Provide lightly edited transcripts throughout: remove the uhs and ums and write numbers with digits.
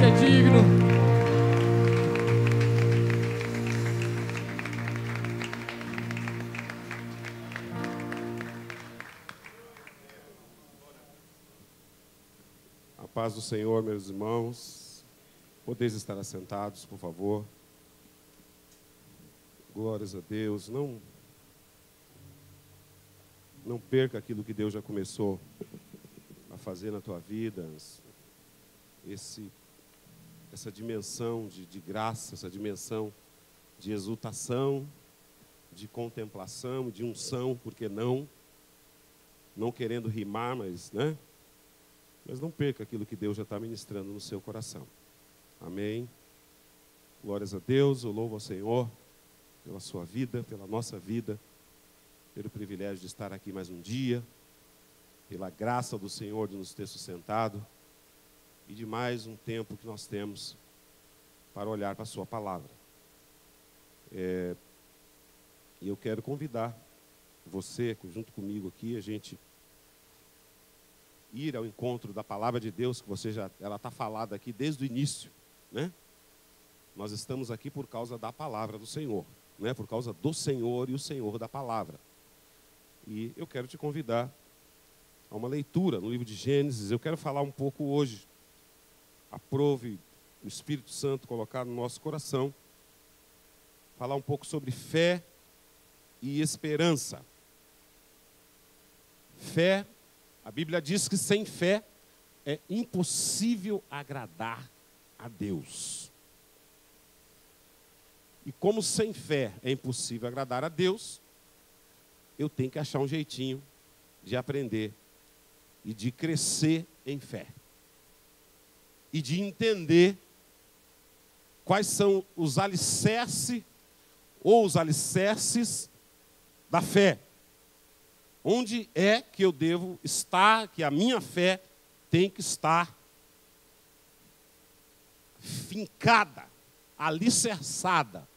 é digno. A paz do Senhor, meus irmãos. Podeis estar assentados, por favor. Glórias a Deus. Não perca aquilo que Deus já começou a fazer na tua vida. Essa dimensão de graça, essa dimensão de exultação, de contemplação, de unção, porque não querendo rimar, mas não perca aquilo que Deus já está ministrando no seu coração. Amém. Glórias a Deus, eu louvo ao Senhor pela sua vida, pela nossa vida, pelo privilégio de estar aqui mais um dia, pela graça do Senhor de nos ter sustentado e de mais um tempo que nós temos para olhar para a sua palavra. E eu quero convidar você, junto comigo aqui, a gente ir ao encontro da palavra de Deus, que ela está falada aqui desde o início, né? Nós estamos aqui por causa da palavra do Senhor, né? Por causa do Senhor e o Senhor da palavra. E eu quero te convidar a uma leitura no livro de Gênesis. Eu quero falar um pouco hoje, aprove o Espírito Santo colocar no nosso coração, falar um pouco sobre fé e esperança. Fé, a Bíblia diz que sem fé é impossível agradar a Deus. E como sem fé é impossível agradar a Deus, eu tenho que achar um jeitinho de aprender e de crescer em fé. E de entender quais são os alicerces ou os alicerces da fé. Onde é que eu devo estar, que a minha fé tem que estar fincada, alicerçada.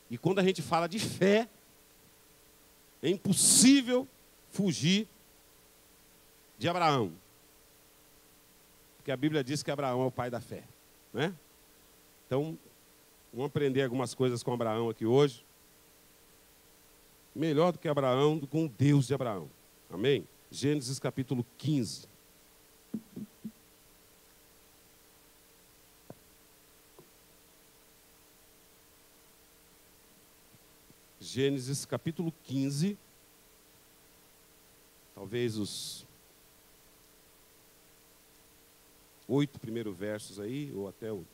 E quando a gente fala de fé, é impossível fugir de Abraão. Porque a Bíblia diz que Abraão é o pai da fé, né? Então, vamos aprender algumas coisas com Abraão aqui hoje. Melhor do que Abraão, com o Deus de Abraão. Amém? Gênesis capítulo 15. Gênesis capítulo 15. Talvez os 8 primeiros versos aí, ou até os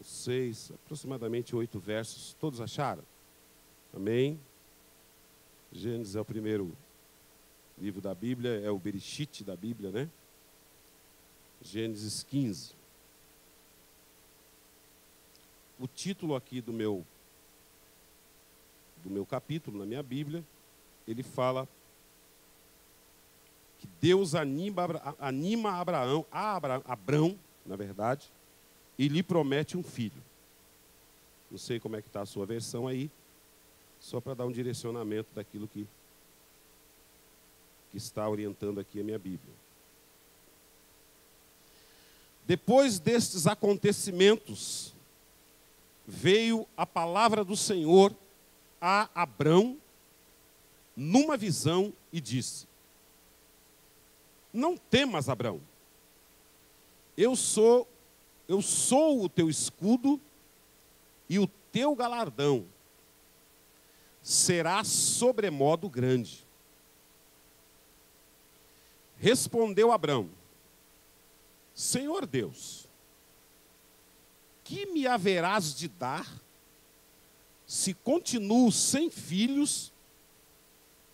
6, aproximadamente 8 versos. Todos acharam? Amém? Gênesis é o primeiro livro da Bíblia, é o Bereshit da Bíblia, né? Gênesis 15. O título aqui do meu capítulo, na minha Bíblia, ele fala que Deus anima Abrão, na verdade, e lhe promete um filho. Não sei como é que está a sua versão aí, só para dar um direcionamento daquilo que está orientando aqui a minha Bíblia. Depois destes acontecimentos, veio a palavra do Senhor a Abrão numa visão e disse: não temas, Abrão, eu sou o teu escudo e o teu galardão será sobremodo grande. Respondeu Abrão: Senhor Deus, que me haverás de dar se continuo sem filhos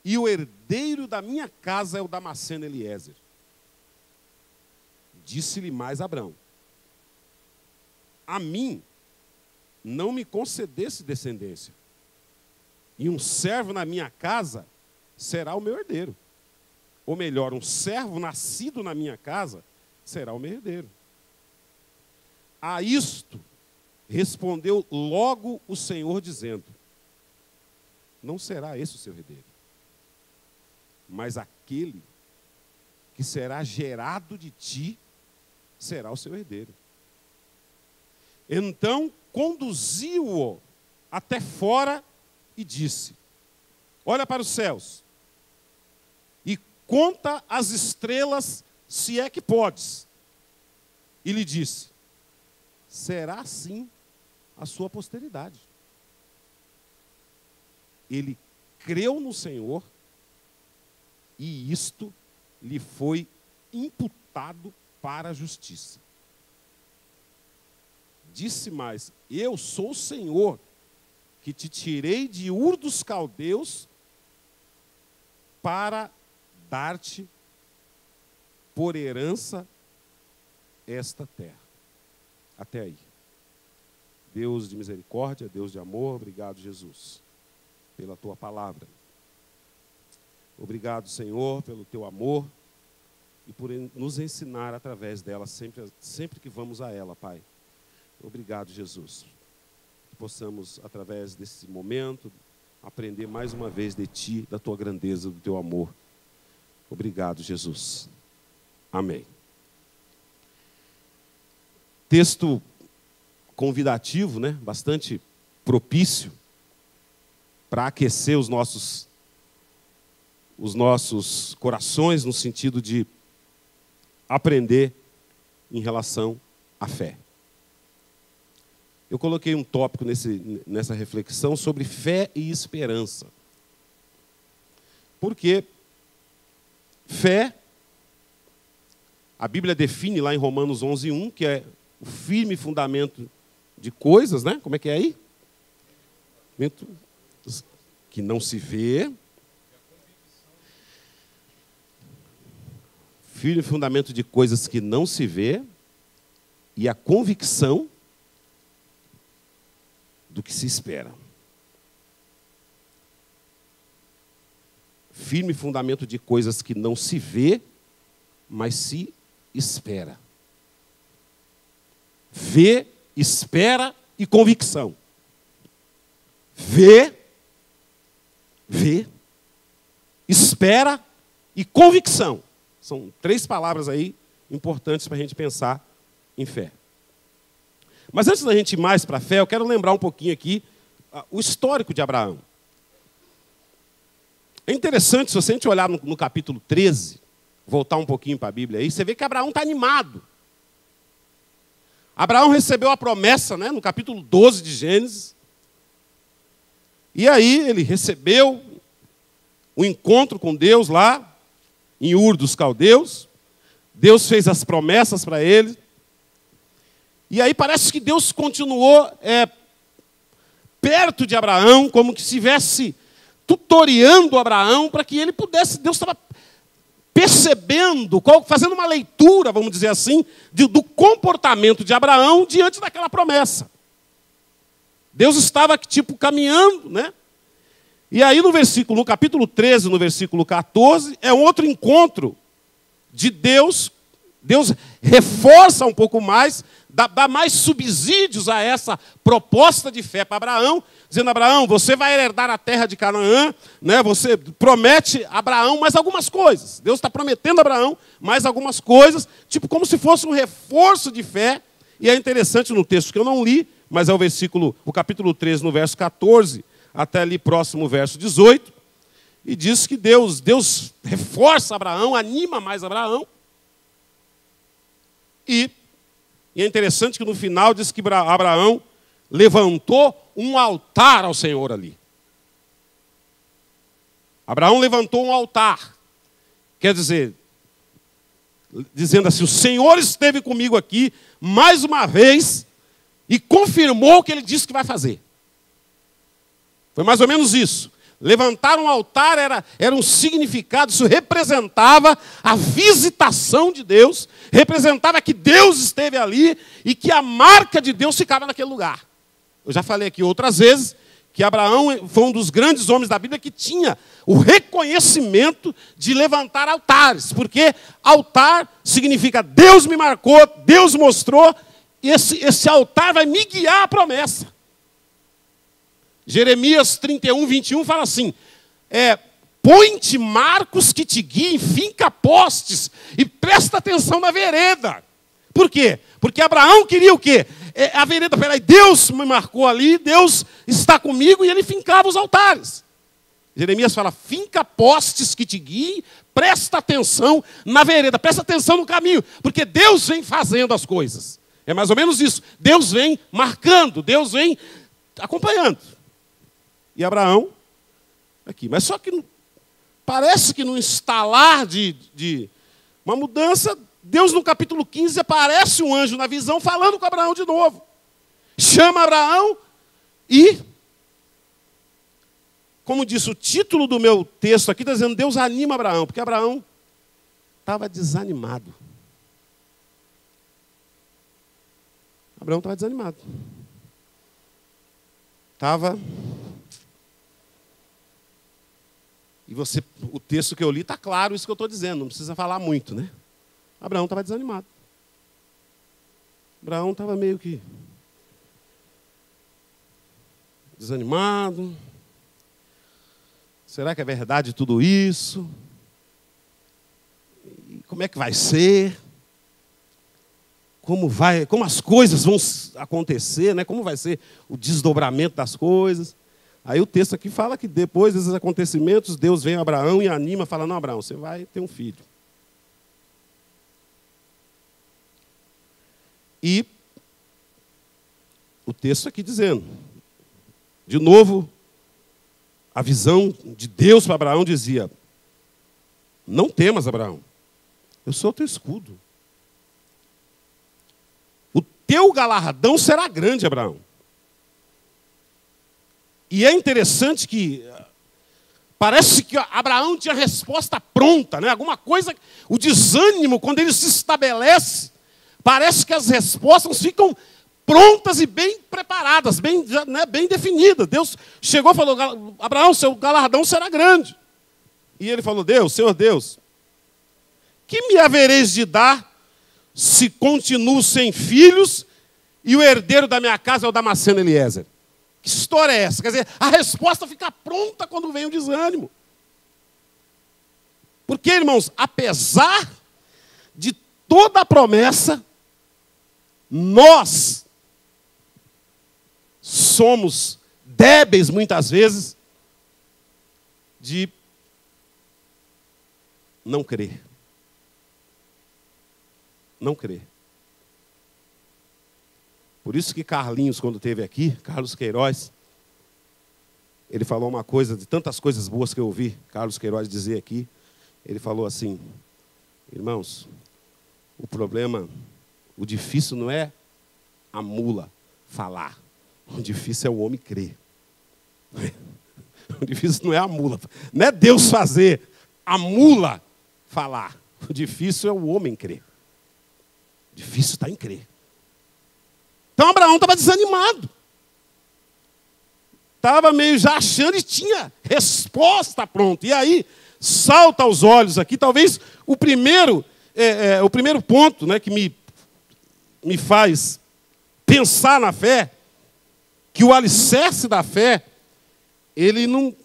e o herdeiro da minha casa é o Damasceno Eliezer? Disse-lhe mais Abrão: a mim não me concedesse descendência, e um servo na minha casa será o meu herdeiro. Ou melhor, um servo nascido na minha casa será o meu herdeiro. A isto respondeu logo o Senhor, dizendo: não será esse o seu herdeiro, mas aquele que será gerado de ti será o seu herdeiro. Então conduziu-o até fora e disse: olha para os céus e conta as estrelas, se é que podes. E lhe disse: será assim a sua posteridade. Ele creu no Senhor e isto lhe foi imputado para a justiça. Disse mais: eu sou o Senhor, que te tirei de Ur dos Caldeus para dar-te por herança esta terra. Até aí. Deus de misericórdia, Deus de amor, obrigado, Jesus, pela tua palavra. Obrigado, Senhor, pelo teu amor e por nos ensinar através dela, sempre que vamos a ela, Pai. Obrigado, Jesus. Que possamos, através desse momento, aprender mais uma vez de Ti, da Tua grandeza, do Teu amor. Obrigado, Jesus. Amém. Texto convidativo, né? Bastante propício para aquecer os nossos corações, no sentido de aprender em relação à fé. Eu coloquei um tópico nessa reflexão sobre fé e esperança. Porque fé, a Bíblia define lá em Romanos 11:1, que é o firme fundamento de coisas, né? Como é que é aí? Que não se vê. Firme fundamento de coisas que não se vê e a convicção do que se espera. Firme fundamento de coisas que não se vê, mas se espera. Vê, espera e convicção. Vê, espera e convicção. São 3 palavras aí importantes para a gente pensar em fé. Mas antes da gente ir mais para a fé, eu quero lembrar um pouquinho aqui o histórico de Abraão. É interessante, se você a gente olhar no capítulo 13, voltar um pouquinho para a Bíblia aí, você vê que Abraão está animado. Abraão recebeu a promessa, né, no capítulo 12 de Gênesis. E aí ele recebeu o encontro com Deus lá, em Ur dos Caldeus. Deus fez as promessas para ele. E aí parece que Deus continuou perto de Abraão, como que estivesse tutoriando Abraão para que ele pudesse. Deus estava percebendo, fazendo uma leitura, vamos dizer assim, do comportamento de Abraão diante daquela promessa. Deus estava caminhando, né? E aí no capítulo 13, no versículo 14, é outro encontro de Deus. Deus reforça um pouco mais, dá mais subsídios a essa proposta de fé para Abraão, dizendo: Abraão, você vai herdar a terra de Canaã, né? Você promete a Abraão mais algumas coisas. Deus está prometendo a Abraão mais algumas coisas, como se fosse um reforço de fé. E é interessante no texto que eu não li, mas é o capítulo 13, no verso 14, até ali próximo, verso 18, e diz que Deus reforça Abraão, anima mais Abraão. E é interessante que no final diz que Abraão levantou um altar ao Senhor ali. Abraão levantou um altar. Quer dizer, dizendo assim: o Senhor esteve comigo aqui mais uma vez e confirmou o que ele disse que vai fazer. Foi mais ou menos isso. Levantar um altar era um significado, isso representava a visitação de Deus, representava que Deus esteve ali e que a marca de Deus ficava naquele lugar. Eu já falei aqui outras vezes que Abraão foi um dos grandes homens da Bíblia que tinha o reconhecimento de levantar altares, porque altar significa Deus me marcou, Deus mostrou, e esse altar vai me guiar à promessa. Jeremias 31, 21 fala assim: põe-te marcos que te guiem, finca postes e presta atenção na vereda, Por quê? Porque Abraão queria o quê? A vereda, peraí, Deus me marcou ali, Deus está comigo, e ele fincava os altares. Jeremias fala, finca postes que te guiem, presta atenção na vereda, presta atenção no caminho, porque Deus vem fazendo as coisas. É mais ou menos isso. Deus vem marcando, Deus vem acompanhando. E Abraão, aqui. Mas só que parece que no instalar de uma mudança, Deus no capítulo 15 aparece um anjo na visão falando com Abraão de novo. Chama Abraão e, como disse o título do meu texto aqui, está dizendo, Deus anima Abraão, porque Abraão estava desanimado. Abraão estava desanimado. Estava... E o texto que eu li está claro isso que eu estou dizendo, não precisa falar muito, né? Abraão estava desanimado. Abraão estava meio que desanimado. Será que é verdade tudo isso? E como é que vai ser? Como as coisas vão acontecer, né? Como vai ser o desdobramento das coisas? Aí o texto aqui fala que depois desses acontecimentos, Deus vem a Abraão e anima, fala, não, Abraão, você vai ter um filho. E o texto aqui dizendo, de novo, a visão de Deus para Abraão dizia, não temas, Abraão, eu sou o teu escudo. O teu galardão será grande, Abraão. E é interessante que parece que Abraão tinha a resposta pronta, né? Alguma coisa, o desânimo, quando ele se estabelece, parece que as respostas ficam prontas e bem preparadas, bem definidas. Deus chegou e falou, Abraão, seu galardão será grande. E ele falou, Senhor Deus, que me havereis de dar se continuo sem filhos e o herdeiro da minha casa é o Damasceno Eliezer? Que história é essa? Quer dizer, a resposta fica pronta quando vem o desânimo. Porque, irmãos, apesar de toda a promessa, nós somos débeis, muitas vezes, de não crer. Não crer. Por isso que Carlinhos, quando esteve aqui, Carlos Queiroz, ele falou uma coisa, de tantas coisas boas que eu ouvi Carlos Queiroz dizer aqui, ele falou assim, irmãos, o problema, o difícil não é a mula falar, o difícil é o homem crer. O difícil não é a mula, não é Deus fazer a mula falar, o difícil é o homem crer. O difícil está em crer. Então Abraão estava desanimado. Estava meio já achando e tinha resposta pronta. E aí, salta aos olhos aqui, talvez o primeiro ponto, né, que me faz pensar na fé, que o alicerce da fé, ele não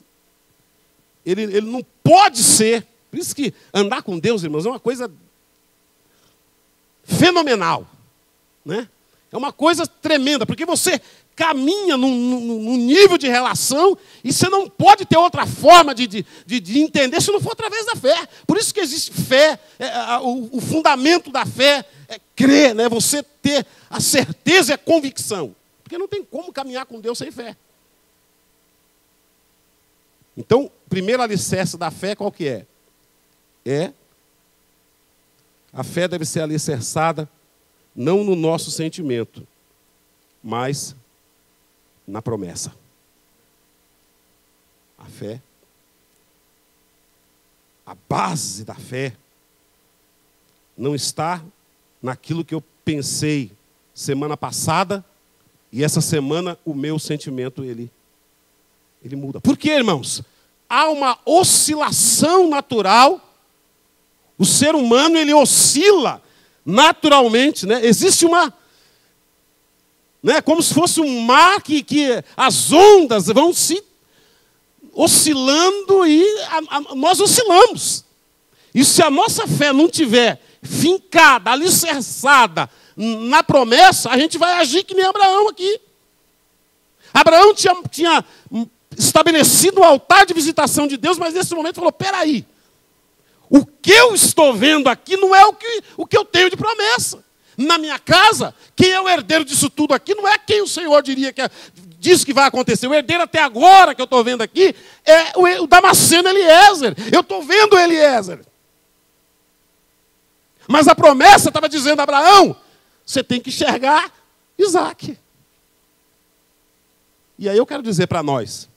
pode ser, por isso que andar com Deus, irmãos, é uma coisa fenomenal, né? É uma coisa tremenda, porque você caminha num nível de relação e você não pode ter outra forma de entender se não for através da fé. Por isso que existe fé, o fundamento da fé é crer, né? Você ter a certeza e a convicção. Porque não tem como caminhar com Deus sem fé. Então, o primeiro alicerce da fé qual que é? A fé deve ser alicerçada não no nosso sentimento, mas na promessa. A fé, a base da fé, não está naquilo que eu pensei semana passada, e essa semana o meu sentimento, ele muda. Por quê, irmãos? Há uma oscilação natural, o ser humano, ele oscila naturalmente, né? Existe uma, né, como se fosse um mar que as ondas vão se oscilando e nós oscilamos. E se a nossa fé não tiver fincada, alicerçada na promessa, a gente vai agir que nem Abraão aqui. Abraão tinha estabelecido um altar de visitação de Deus, mas nesse momento falou, peraí, o que eu estou vendo aqui não é o que eu tenho de promessa. Na minha casa, quem é o herdeiro disso tudo aqui não é quem o Senhor diz que vai acontecer. O herdeiro até agora que eu estou vendo aqui é o Damasceno Eliezer. Eu estou vendo Eliezer. Mas a promessa estava dizendo a Abraão, você tem que enxergar Isaac. E aí eu quero dizer para nós,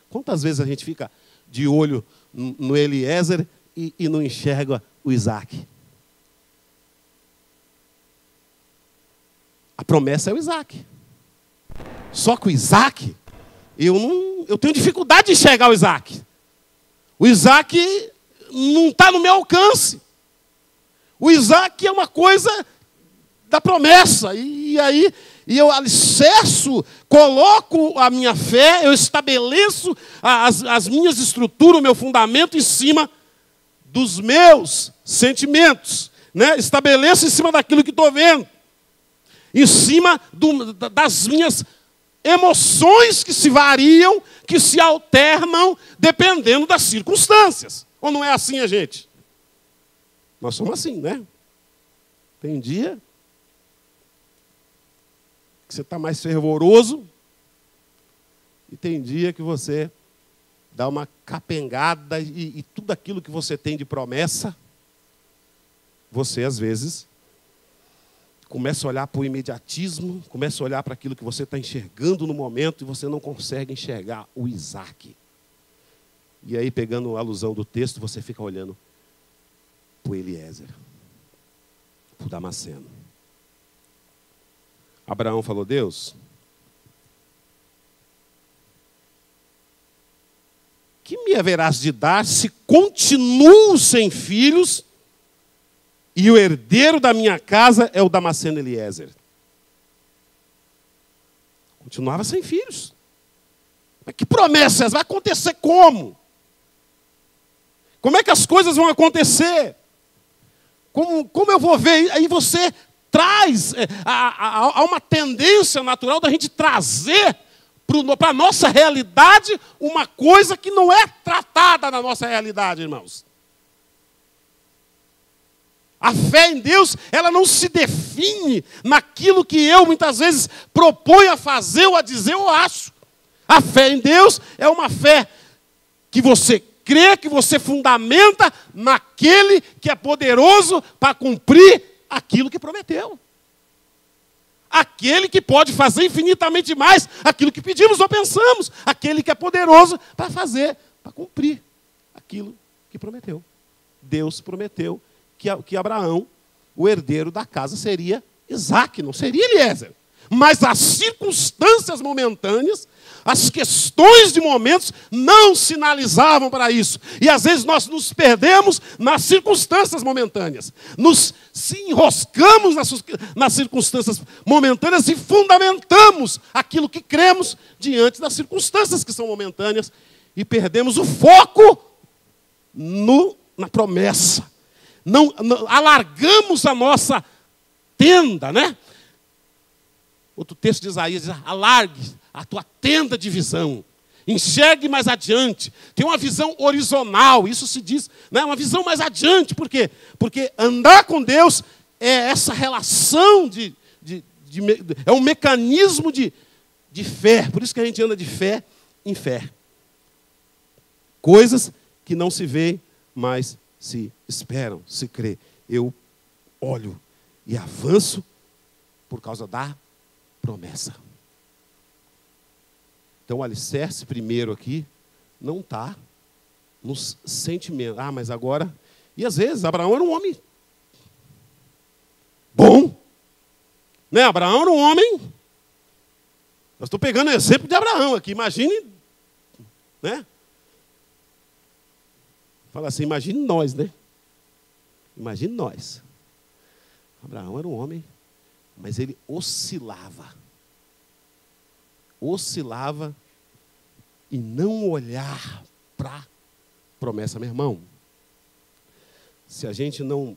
quantas vezes a gente fica de olho no Eliezer e não enxerga o Isaac? A promessa é o Isaac. Só que o Isaac, eu tenho dificuldade de enxergar o Isaac. O Isaac não está no meu alcance. O Isaac é uma coisa da promessa. E aí eu alicerço, coloco a minha fé, eu estabeleço as minhas estruturas, o meu fundamento em cima dos meus sentimentos. Né? Estabeleço em cima daquilo que estou vendo. Em cima das minhas emoções que se variam, que se alternam, dependendo das circunstâncias. Ou não é assim, a gente? Nós somos assim, né? Tem dia que você está mais fervoroso e tem dia que você dá uma capengada e tudo aquilo que você tem de promessa, você, às vezes, começa a olhar para o imediatismo, começa a olhar para aquilo que você está enxergando no momento e você não consegue enxergar o Isaac. E aí, pegando a alusão do texto, você fica olhando para o Eliezer, para o Damasceno. Abraão falou, Deus, que me haverás de dar se continuo sem filhos e o herdeiro da minha casa é o Damasceno Eliezer? Continuava sem filhos. Mas que promessa? Vai acontecer como? Como é que as coisas vão acontecer? Como eu vou ver? Aí você traz, há uma tendência natural da gente trazer para a nossa realidade uma coisa que não é tratada na nossa realidade, irmãos. A fé em Deus, ela não se define naquilo que eu muitas vezes proponho a fazer ou a dizer ou acho. A fé em Deus é uma fé que você crê, que você fundamenta naquele que é poderoso para cumprir aquilo que prometeu. Aquele que pode fazer infinitamente mais aquilo que pedimos ou pensamos. Aquele que é poderoso para fazer, para cumprir aquilo que prometeu. Deus prometeu que Abraão, o herdeiro da casa, seria Isaac, não seria Eliezer. Mas as circunstâncias momentâneas, as questões de momentos, não sinalizavam para isso. E às vezes nós nos perdemos nas circunstâncias momentâneas. Se enroscamos nas circunstâncias momentâneas e fundamentamos aquilo que cremos diante das circunstâncias que são momentâneas. E perdemos o foco na promessa. Não alargamos a nossa tenda, né? Outro texto de Isaías diz, alargue a tua tenda de visão. Enxergue mais adiante. Tem uma visão horizontal, isso se diz, né? Uma visão mais adiante. Por quê? Porque andar com Deus é essa relação é um mecanismo de fé. Por isso que a gente anda de fé em fé. Coisas que não se veem, mas se esperam, se crê. Eu olho e avanço por causa da promessa. Então, o alicerce primeiro aqui não está nos sentimentos. Ah, mas agora... E às vezes, Abraão era um homem bom. Né? Abraão era um homem... Eu estou pegando o exemplo de Abraão aqui. Imagine, né? Fala assim, imagine nós, né? Imagine nós. Abraão era um homem, mas ele oscilava. Oscilava e não olhar para a promessa. Meu irmão, se a gente não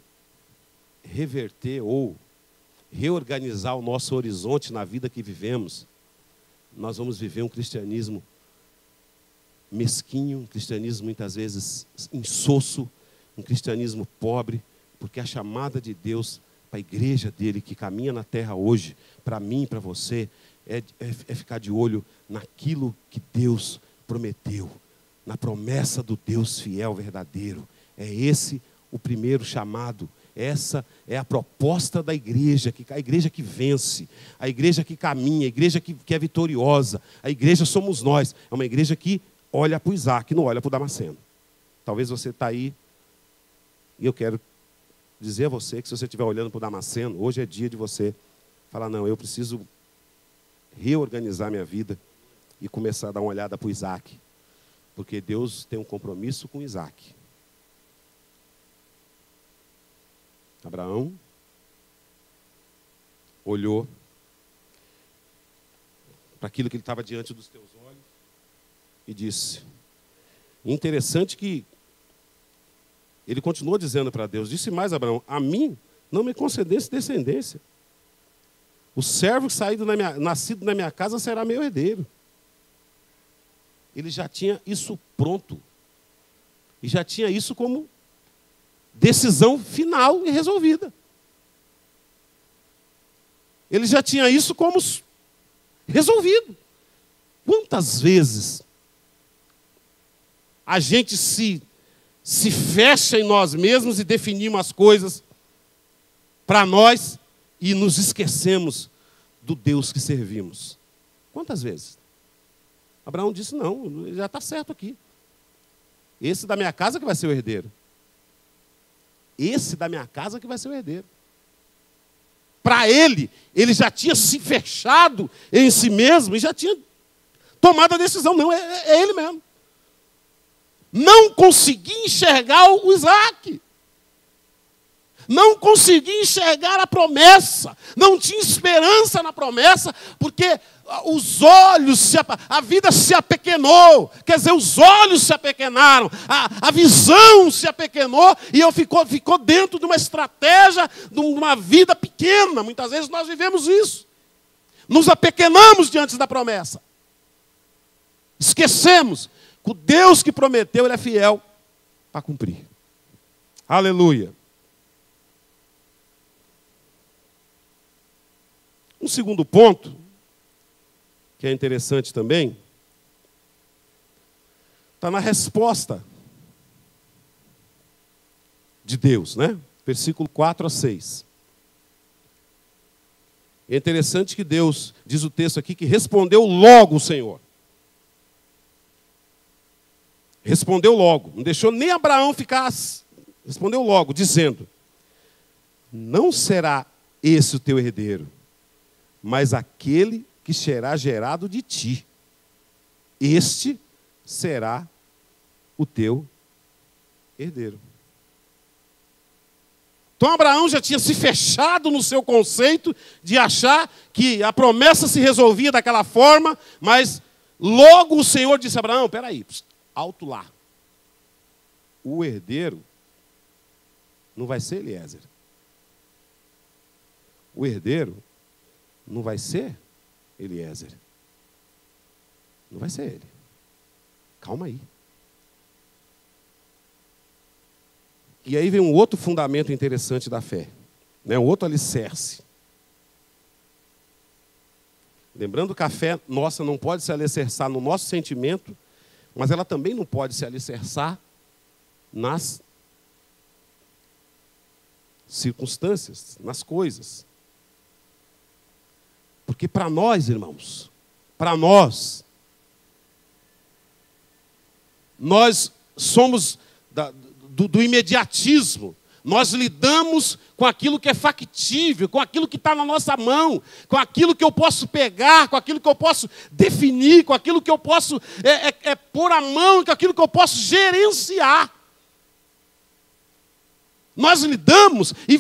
reverter ou reorganizar o nosso horizonte na vida que vivemos, nós vamos viver um cristianismo mesquinho, um cristianismo muitas vezes insosso, um cristianismo pobre, porque a chamada de Deus para a igreja dele que caminha na terra hoje, para mim e para você, é ficar de olho naquilo que Deus prometeu, na promessa do Deus fiel, verdadeiro. É esse o primeiro chamado. Essa é a proposta da igreja, a igreja que vence, a igreja que caminha, a igreja que é vitoriosa. A igreja somos nós. É uma igreja que olha para o Isaac, não olha para o Damasceno. Talvez você está aí, e eu quero dizer a você que se você estiver olhando para o Damasceno, hoje é dia de você falar, não, eu preciso reorganizar minha vida e começar a dar uma olhada para o Isaac. Porque Deus tem um compromisso com Isaac. Abraão olhou para aquilo que ele estava diante dos teus olhos e disse, interessante que ele continuou dizendo para Deus, disse mais Abraão, a mim não me concedesse descendência. O servo nascido na minha casa será meu herdeiro. Ele já tinha isso pronto. E já tinha isso como decisão final e resolvida. Ele já tinha isso como resolvido. Quantas vezes a gente se fecha em nós mesmos e definimos as coisas para nós e nos esquecemos do Deus que servimos? Quantas vezes? Abraão disse, não, já está certo aqui. Esse da minha casa que vai ser o herdeiro. Esse da minha casa que vai ser o herdeiro. Para ele já tinha se fechado em si mesmo e já tinha tomado a decisão. Não, é ele mesmo. Não consegui enxergar o Isaac. Não consegui enxergar a promessa. Não tinha esperança na promessa, porque os olhos, a vida se apequenou. Quer dizer, os olhos se apequenaram. A visão se apequenou e ficou dentro de uma estratégia, de uma vida pequena. Muitas vezes nós vivemos isso. Nos apequenamos diante da promessa. Esquecemos que o Deus que prometeu, Ele é fiel para cumprir. Aleluia. Um segundo ponto, que é interessante também, está na resposta de Deus, né? Versículo 4 a 6. É interessante que Deus, diz o texto aqui, que respondeu logo o Senhor. Respondeu logo, não deixou nem Abraão ficar, respondeu logo, dizendo, não será esse o teu herdeiro, mas aquele que será gerado de ti, este será o teu herdeiro. Então Abraão já tinha se fechado no seu conceito de achar que a promessa se resolvia daquela forma, mas logo o Senhor disse a Abraão, peraí, alto lá. O herdeiro não vai ser Eliezer. O herdeiro não vai ser Eliezer. Não vai ser ele. Calma aí. E aí vem um outro fundamento interessante da fé, né? Um outro alicerce. Lembrando que a fé nossa não pode se alicerçar no nosso sentimento, mas ela também não pode se alicerçar nas circunstâncias, nas coisas. Porque para nós, irmãos, para nós somos do imediatismo. Nós lidamos com aquilo que é factível, com aquilo que está na nossa mão, com aquilo que eu posso pegar, com aquilo que eu posso definir, com aquilo que eu posso pôr a mão, com aquilo que eu posso gerenciar. Nós lidamos e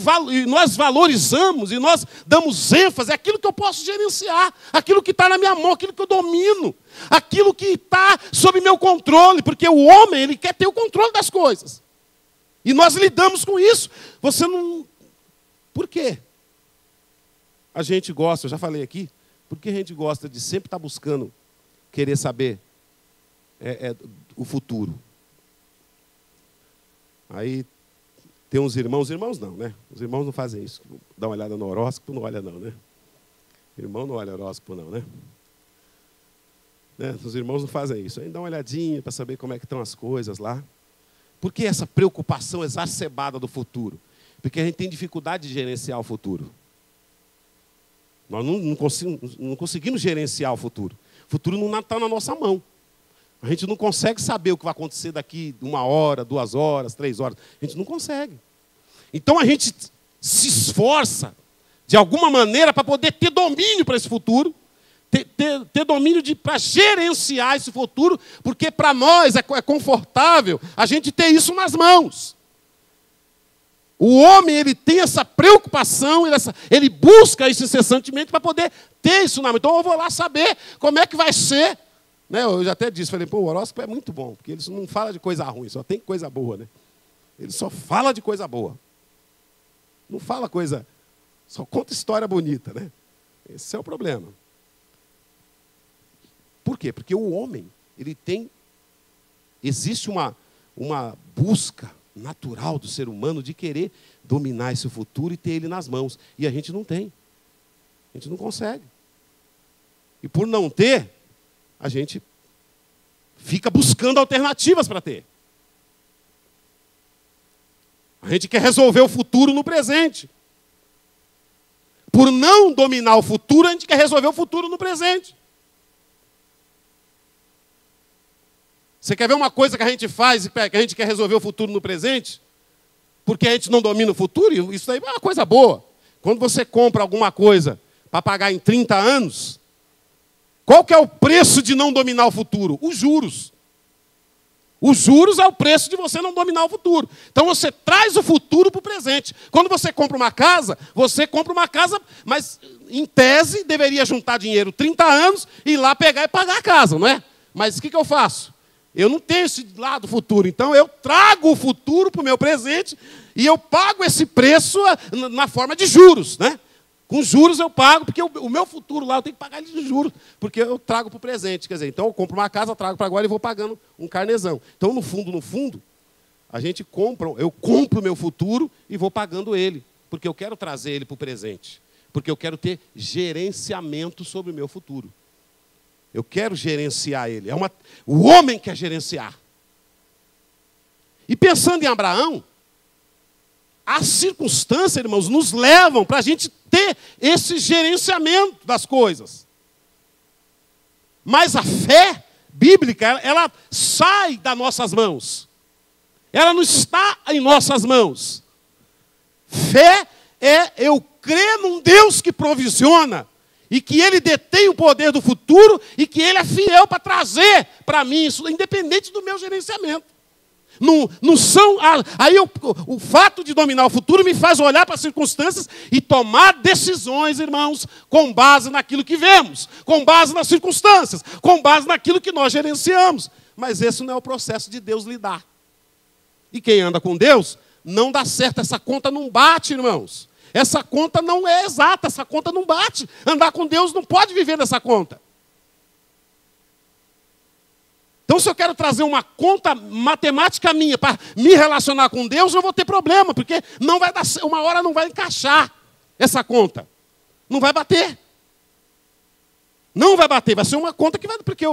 nós valorizamos e nós damos ênfase àquilo que eu posso gerenciar, aquilo que está na minha mão, aquilo que eu domino, aquilo que está sob meu controle, porque o homem ele quer ter o controle das coisas. E nós lidamos com isso. Você não Por quê? A gente gosta, eu já falei aqui, porque a gente gosta de sempre estar buscando, querer saber o futuro. Aí tem uns irmãos não, né? Os irmãos não fazem isso. Dá uma olhada no horóscopo, não olha não, né? Irmão não olha horóscopo não, né? Os irmãos não fazem isso. Aí dá uma olhadinha para saber como é que estão as coisas lá. Por que essa preocupação exacerbada do futuro? Porque a gente tem dificuldade de gerenciar o futuro. Nós não conseguimos gerenciar o futuro. O futuro não está na nossa mão. A gente não consegue saber o que vai acontecer daqui 1 hora, 2 horas, 3 horas. A gente não consegue. Então a gente se esforça, de alguma maneira, para poder ter domínio para esse futuro, ter domínio para gerenciar esse futuro, porque para nós é confortável a gente ter isso nas mãos. O homem, ele tem essa preocupação, ele busca isso incessantemente para poder ter isso na mão. Então eu vou lá saber como é que vai ser. Eu já até disse, falei, o horóscopo é muito bom, porque ele não fala de coisa ruim, só tem coisa boa, né? Ele só fala de coisa boa. Não fala só conta história bonita, né? Esse é o problema. Por quê? Porque o homem, existe uma busca natural do ser humano de querer dominar esse futuro e ter ele nas mãos. E a gente não tem. A gente não consegue. E por não ter, a gente fica buscando alternativas para ter. A gente quer resolver o futuro no presente. Por não dominar o futuro, a gente quer resolver o futuro no presente. Você quer ver uma coisa que a gente faz e que a gente quer resolver o futuro no presente? Porque a gente não domina o futuro? Isso aí é uma coisa boa. Quando você compra alguma coisa para pagar em 30 anos, qual que é o preço de não dominar o futuro? Os juros. Os juros é o preço de você não dominar o futuro. Então você traz o futuro para o presente. Quando você compra uma casa, mas em tese deveria juntar dinheiro 30 anos, ir lá pegar e pagar a casa, não é? Mas o que eu faço? Eu não tenho esse lado futuro, então eu trago o futuro para o meu presente e eu pago esse preço na forma de juros, né? Com juros eu pago, porque o meu futuro lá eu tenho que pagar ele de juros, porque eu trago para o presente. Quer dizer, então eu compro uma casa, trago para agora e vou pagando um carnezão. Então, no fundo, eu compro o meu futuro e vou pagando ele, porque eu quero trazer ele para o presente, porque eu quero ter gerenciamento sobre o meu futuro. Eu quero gerenciar ele. O homem quer gerenciar. E pensando em Abraão, as circunstâncias, irmãos, nos levam para a gente ter esse gerenciamento das coisas. Mas a fé bíblica, ela sai das nossas mãos. Ela não está em nossas mãos. Fé é eu crer num Deus que provisiona, e que Ele detém o poder do futuro, e que Ele é fiel para trazer para mim isso, independente do meu gerenciamento. Não são, aí o fato de dominar o futuro me faz olhar para as circunstâncias e tomar decisões, irmãos, com base naquilo que vemos, com base nas circunstâncias, com base naquilo que nós gerenciamos. Mas esse não é o processo de Deus lidar. E quem anda com Deus, não dá certo, essa conta não bate, irmãos. Essa conta não é exata, essa conta não bate. Andar com Deus não pode viver nessa conta. Então, se eu quero trazer uma conta matemática minha para me relacionar com Deus, eu vou ter problema, porque não vai dar, uma hora não vai encaixar essa conta. Não vai bater. Não vai bater, vai ser uma conta que vai... Porque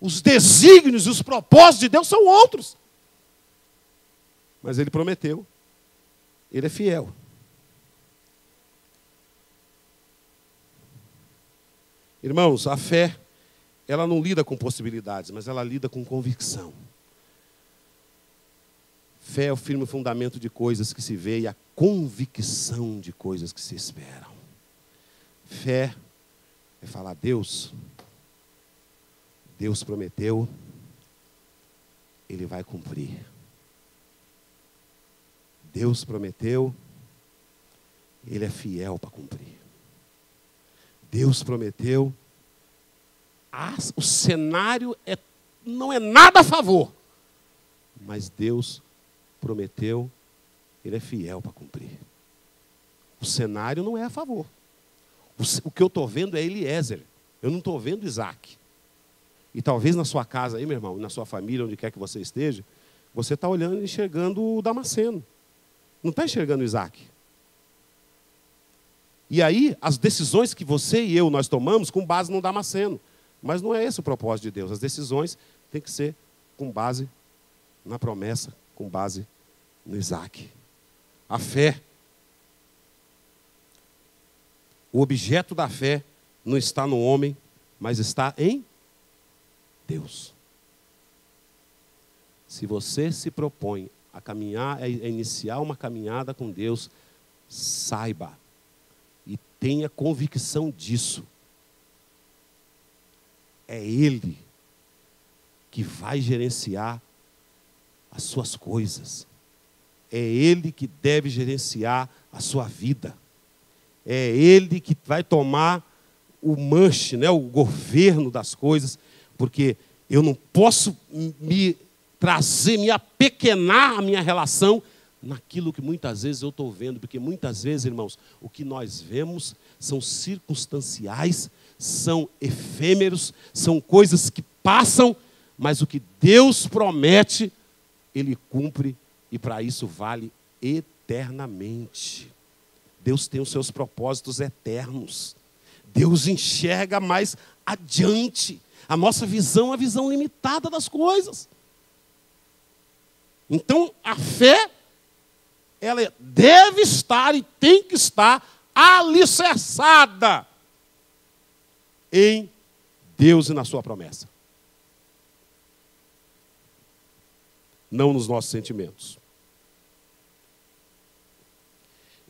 os desígnios e os propósitos de Deus são outros. Mas Ele prometeu. Ele é fiel. Irmãos, a fé, ela não lida com possibilidades, mas ela lida com convicção. Fé é o firme fundamento de coisas que se vê e a convicção de coisas que se esperam. Fé é falar, Deus prometeu, Ele vai cumprir. Deus prometeu, Ele é fiel para cumprir. Deus prometeu, o cenário não é nada a favor, mas Deus prometeu, Ele é fiel para cumprir. O cenário não é a favor. O que eu estou vendo é Eliezer. Eu não estou vendo Isaac. E talvez na sua casa aí, meu irmão, na sua família, onde quer que você esteja, você está olhando e enxergando o Damasceno. Não está enxergando Isaac. E aí, as decisões que você e eu, nós tomamos com base no Damasceno. Mas não é esse o propósito de Deus. As decisões têm que ser com base na promessa, com base no Isaac. A fé. O objeto da fé não está no homem, mas está em Deus. Se você se propõe a caminhar, a iniciar uma caminhada com Deus, saiba e tenha convicção disso. É Ele que vai gerenciar as suas coisas. É Ele que deve gerenciar a sua vida. É Ele que vai tomar o manche, né, o governo das coisas, porque eu não posso me apequenar a minha relação naquilo que muitas vezes eu estou vendo, porque muitas vezes, irmãos, o que nós vemos são circunstanciais, são efêmeros, são coisas que passam, mas o que Deus promete, Ele cumpre, e para isso vale eternamente. Deus tem os seus propósitos eternos. Deus enxerga mais adiante. A nossa visão é uma visão limitada das coisas. Então, a fé, ela deve estar e tem que estar alicerçada em Deus e na sua promessa. Não nos nossos sentimentos.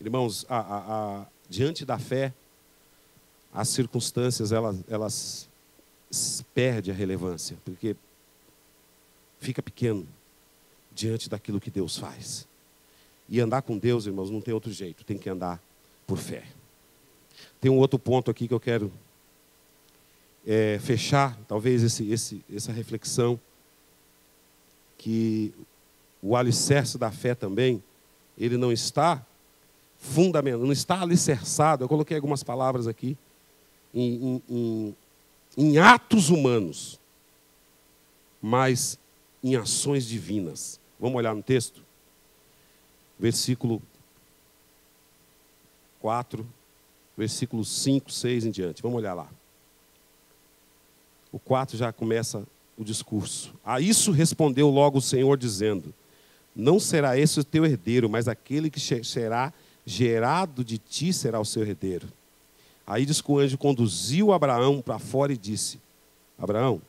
Irmãos, diante da fé, as circunstâncias, elas perdem a relevância, porque fica pequeno diante daquilo que Deus faz. E andar com Deus, irmãos, não tem outro jeito, tem que andar por fé. Tem um outro ponto aqui que eu quero fechar, talvez essa reflexão, que o alicerce da fé também, ele não está fundamental, não está alicerçado, eu coloquei algumas palavras aqui, em atos humanos, mas em ações divinas. Vamos olhar no texto? Versículo 4, versículos 5, 6 em diante. Vamos olhar lá. O 4 já começa o discurso. A isso respondeu logo o Senhor, dizendo: não será esse o teu herdeiro, mas aquele que será gerado de ti será o seu herdeiro. Aí diz que o anjo conduziu Abraão para fora e disse: Abraão,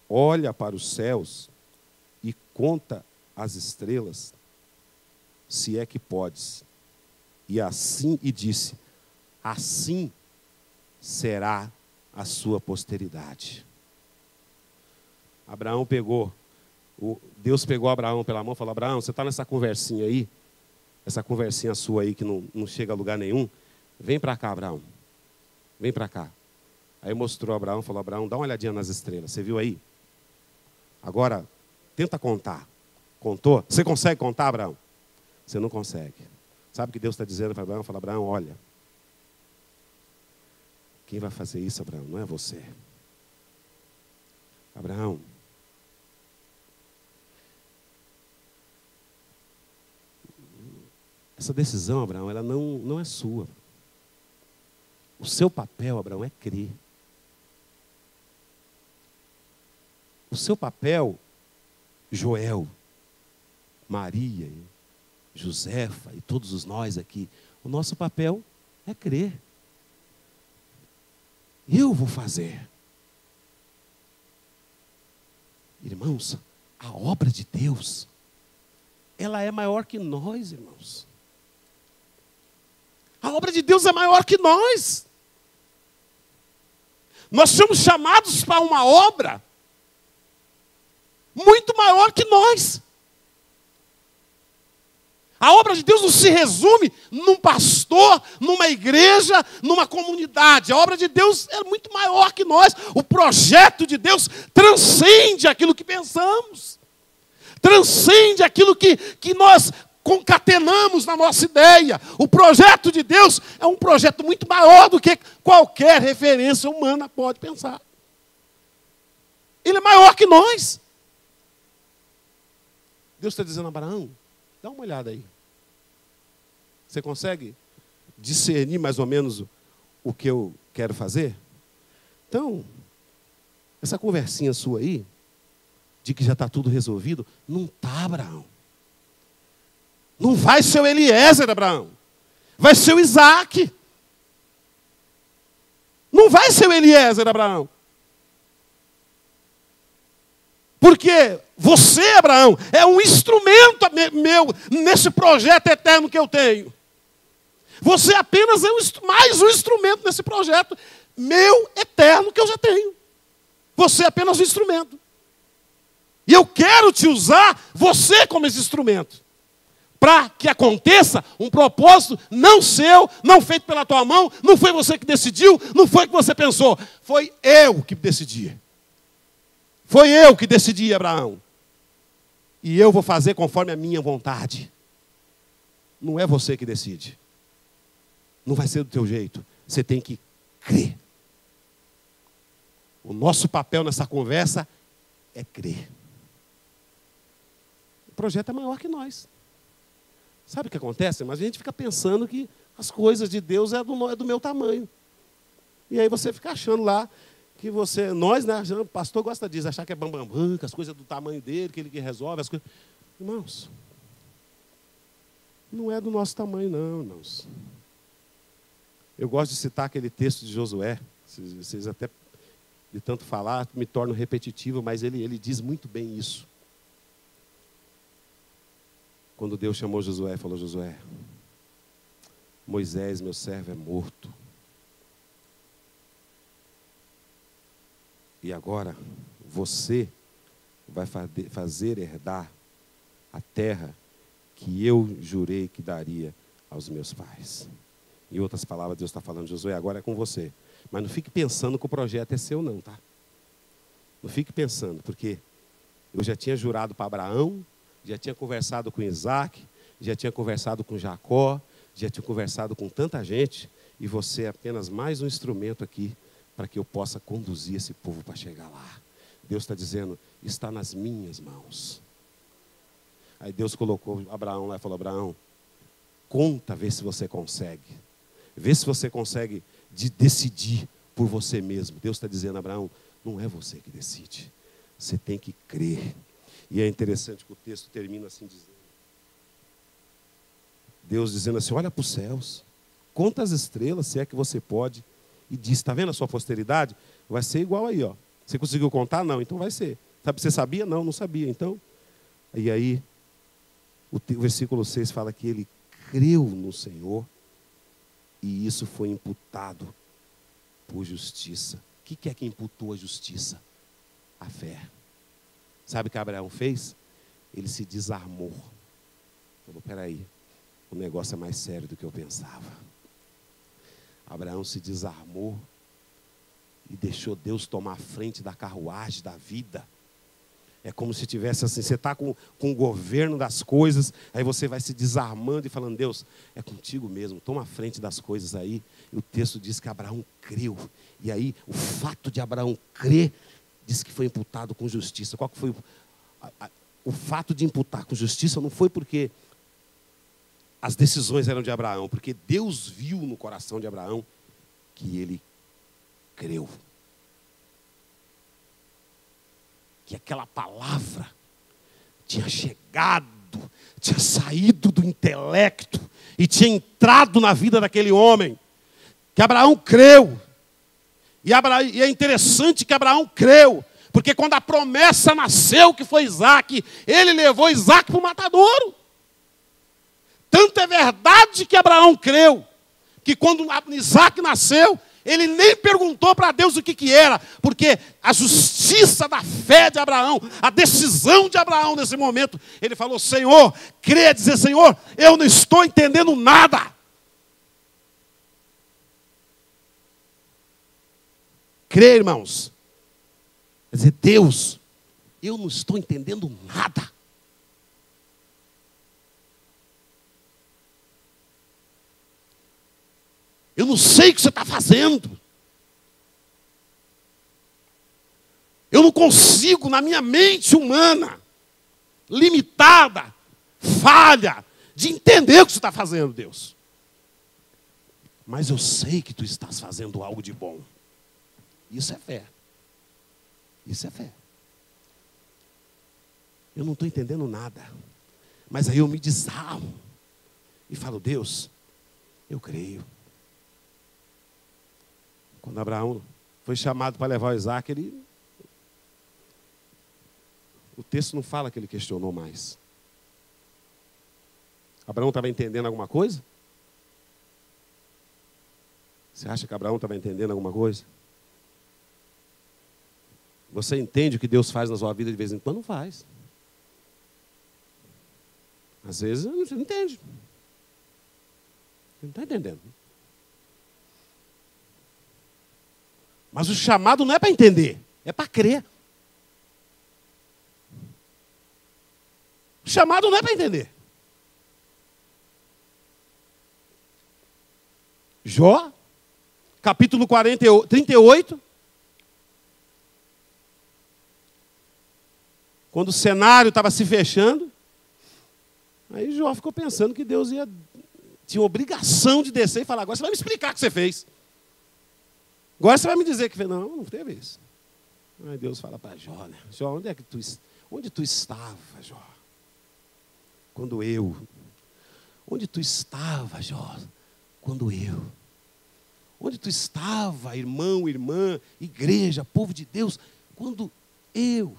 olha para os céus e conta as estrelas, se é que podes. E disse: assim será a sua posteridade. Abraão Deus pegou Abraão pela mão e falou: Abraão, você está nessa conversinha aí, essa conversinha sua aí que não chega a lugar nenhum, vem para cá, Abraão, vem para cá. Aí mostrou Abraão, falou: Abraão, dá uma olhadinha nas estrelas, você viu aí? Agora, tenta contar. Contou? Você consegue contar, Abraão? Você não consegue. Sabe o que Deus está dizendo para Abraão? Fala: Abraão, olha, quem vai fazer isso, Abraão, não é você. Abraão, essa decisão, Abraão, ela não é sua. O seu papel, Abraão, é crer. O seu papel, Joel, Maria, Josefa e todos nós aqui, o nosso papel é crer. Eu vou fazer. Irmãos, a obra de Deus, ela é maior que nós, irmãos. A obra de Deus é maior que nós. Nós somos chamados para uma obra muito maior que nós. A obra de Deus não se resume num pastor, numa igreja, numa comunidade. A obra de Deus é muito maior que nós. O projeto de Deus transcende aquilo que pensamos. Transcende aquilo que nós concatenamos na nossa ideia. O projeto de Deus é um projeto muito maior do que qualquer referência humana pode pensar. Ele é maior que nós. Deus está dizendo a Abraão, dá uma olhada aí. Você consegue discernir mais ou menos o que eu quero fazer? Então, essa conversinha sua aí, de que já está tudo resolvido, não está, Abraão. Não vai ser o Eliezer, Abraão. Vai ser o Isaac. Não vai ser o Eliezer, Abraão. Porque você, Abraão, é um instrumento meu nesse projeto eterno que eu tenho. Você apenas é mais um instrumento nesse projeto meu eterno que eu já tenho. Você é apenas um instrumento. E eu quero te usar, você como esse instrumento, para que aconteça um propósito não seu, não feito pela tua mão, não foi você que decidiu, não foi que você pensou, foi eu que decidi. Foi eu que decidi, Abraão. E eu vou fazer conforme a minha vontade. Não é você que decide. Não vai ser do teu jeito. Você tem que crer. O nosso papel nessa conversa é crer. O projeto é maior que nós. Sabe o que acontece? Mas a gente fica pensando que as coisas de Deus é do meu tamanho. E aí você fica achando lá que nós, né, o pastor gosta disso, achar que é bambambam, que as coisas do tamanho dele, que ele que resolve as coisas. Irmãos, não é do nosso tamanho, não, irmãos. Eu gosto de citar aquele texto de Josué, vocês até, de tanto falar, me tornam repetitivo, mas ele diz muito bem isso. Quando Deus chamou Josué, falou, Josué, Moisés, meu servo, é morto. E agora, você vai fazer herdar a terra que eu jurei que daria aos meus pais. Em outras palavras, Deus está falando, Josué, agora é com você. Mas não fique pensando que o projeto é seu não, tá? Não fique pensando, porque eu já tinha jurado para Abraão, já tinha conversado com Isaac, já tinha conversado com Jacó, já tinha conversado com tanta gente, e você é apenas mais um instrumento aqui para que eu possa conduzir esse povo para chegar lá. Deus está dizendo, está nas minhas mãos. Aí Deus colocou Abraão lá e falou, Abraão, conta, vê se você consegue. Vê se você consegue decidir por você mesmo. Deus está dizendo, Abraão, não é você que decide. Você tem que crer. E é interessante que o texto termina assim dizendo. Deus dizendo assim, olha para os céus, conta as estrelas, se é que você pode. E diz, está vendo a sua posteridade? Vai ser igual aí, ó. Você conseguiu contar? Não, então vai ser. Sabe, você sabia? Não, não sabia. Então, e aí, o versículo 6 fala que ele creu no Senhor e isso foi imputado por justiça. O que é que imputou a justiça? A fé. Sabe o que Abraão fez? Ele se desarmou. Falou, peraí, o negócio é mais sério do que eu pensava. Abraão se desarmou e deixou Deus tomar a frente da carruagem da vida. É como se tivesse assim, você está com o governo das coisas, aí você vai se desarmando e falando, Deus, é contigo mesmo, toma a frente das coisas aí. E o texto diz que Abraão creu. E aí, o fato de Abraão crer, diz que foi imputado com justiça. Qual que foi o fato de imputar com justiça? Não foi porque as decisões eram de Abraão, porque Deus viu no coração de Abraão que ele creu. Que aquela palavra tinha chegado, tinha saído do intelecto e tinha entrado na vida daquele homem. Que Abraão creu. E é interessante que Abraão creu, porque quando a promessa nasceu, que foi Isaac, ele levou Isaac para o matadouro. Tanto é verdade que Abraão creu, que quando Isaac nasceu, ele nem perguntou para Deus o que era, porque a justiça da fé de Abraão, a decisão de Abraão nesse momento, ele falou, Senhor, crê, dizer, Senhor, eu não estou entendendo nada. Crê, irmãos. Quer dizer, Deus, eu não estou entendendo nada. Eu não sei o que você está fazendo. Eu não consigo, na minha mente humana, limitada, falha, de entender o que você está fazendo, Deus. Mas eu sei que tu estás fazendo algo de bom. Isso é fé. Isso é fé. Eu não estou entendendo nada. Mas aí eu me desarmo. E falo, Deus, eu creio. Quando Abraão foi chamado para levar o Isaac, o texto não fala que ele questionou mais. Abraão estava entendendo alguma coisa? Você acha que Abraão estava entendendo alguma coisa? Você entende o que Deus faz na sua vida de vez em quando? Não faz. Às vezes você não entende. Você não está entendendo. Mas o chamado não é para entender, é para crer. O chamado não é para entender. Jó, capítulo 38. Quando o cenário estava se fechando, aí Jó ficou pensando que Deus tinha obrigação de descer e falar, agora você vai me explicar o que você fez. Agora você vai me dizer que fez. Não, não teve isso. Aí Deus fala para Jó, né? Jó, onde tu estava, Jó? Onde tu estava, Jó? Quando eu. Onde tu estava, irmão, irmã, igreja, povo de Deus, quando eu.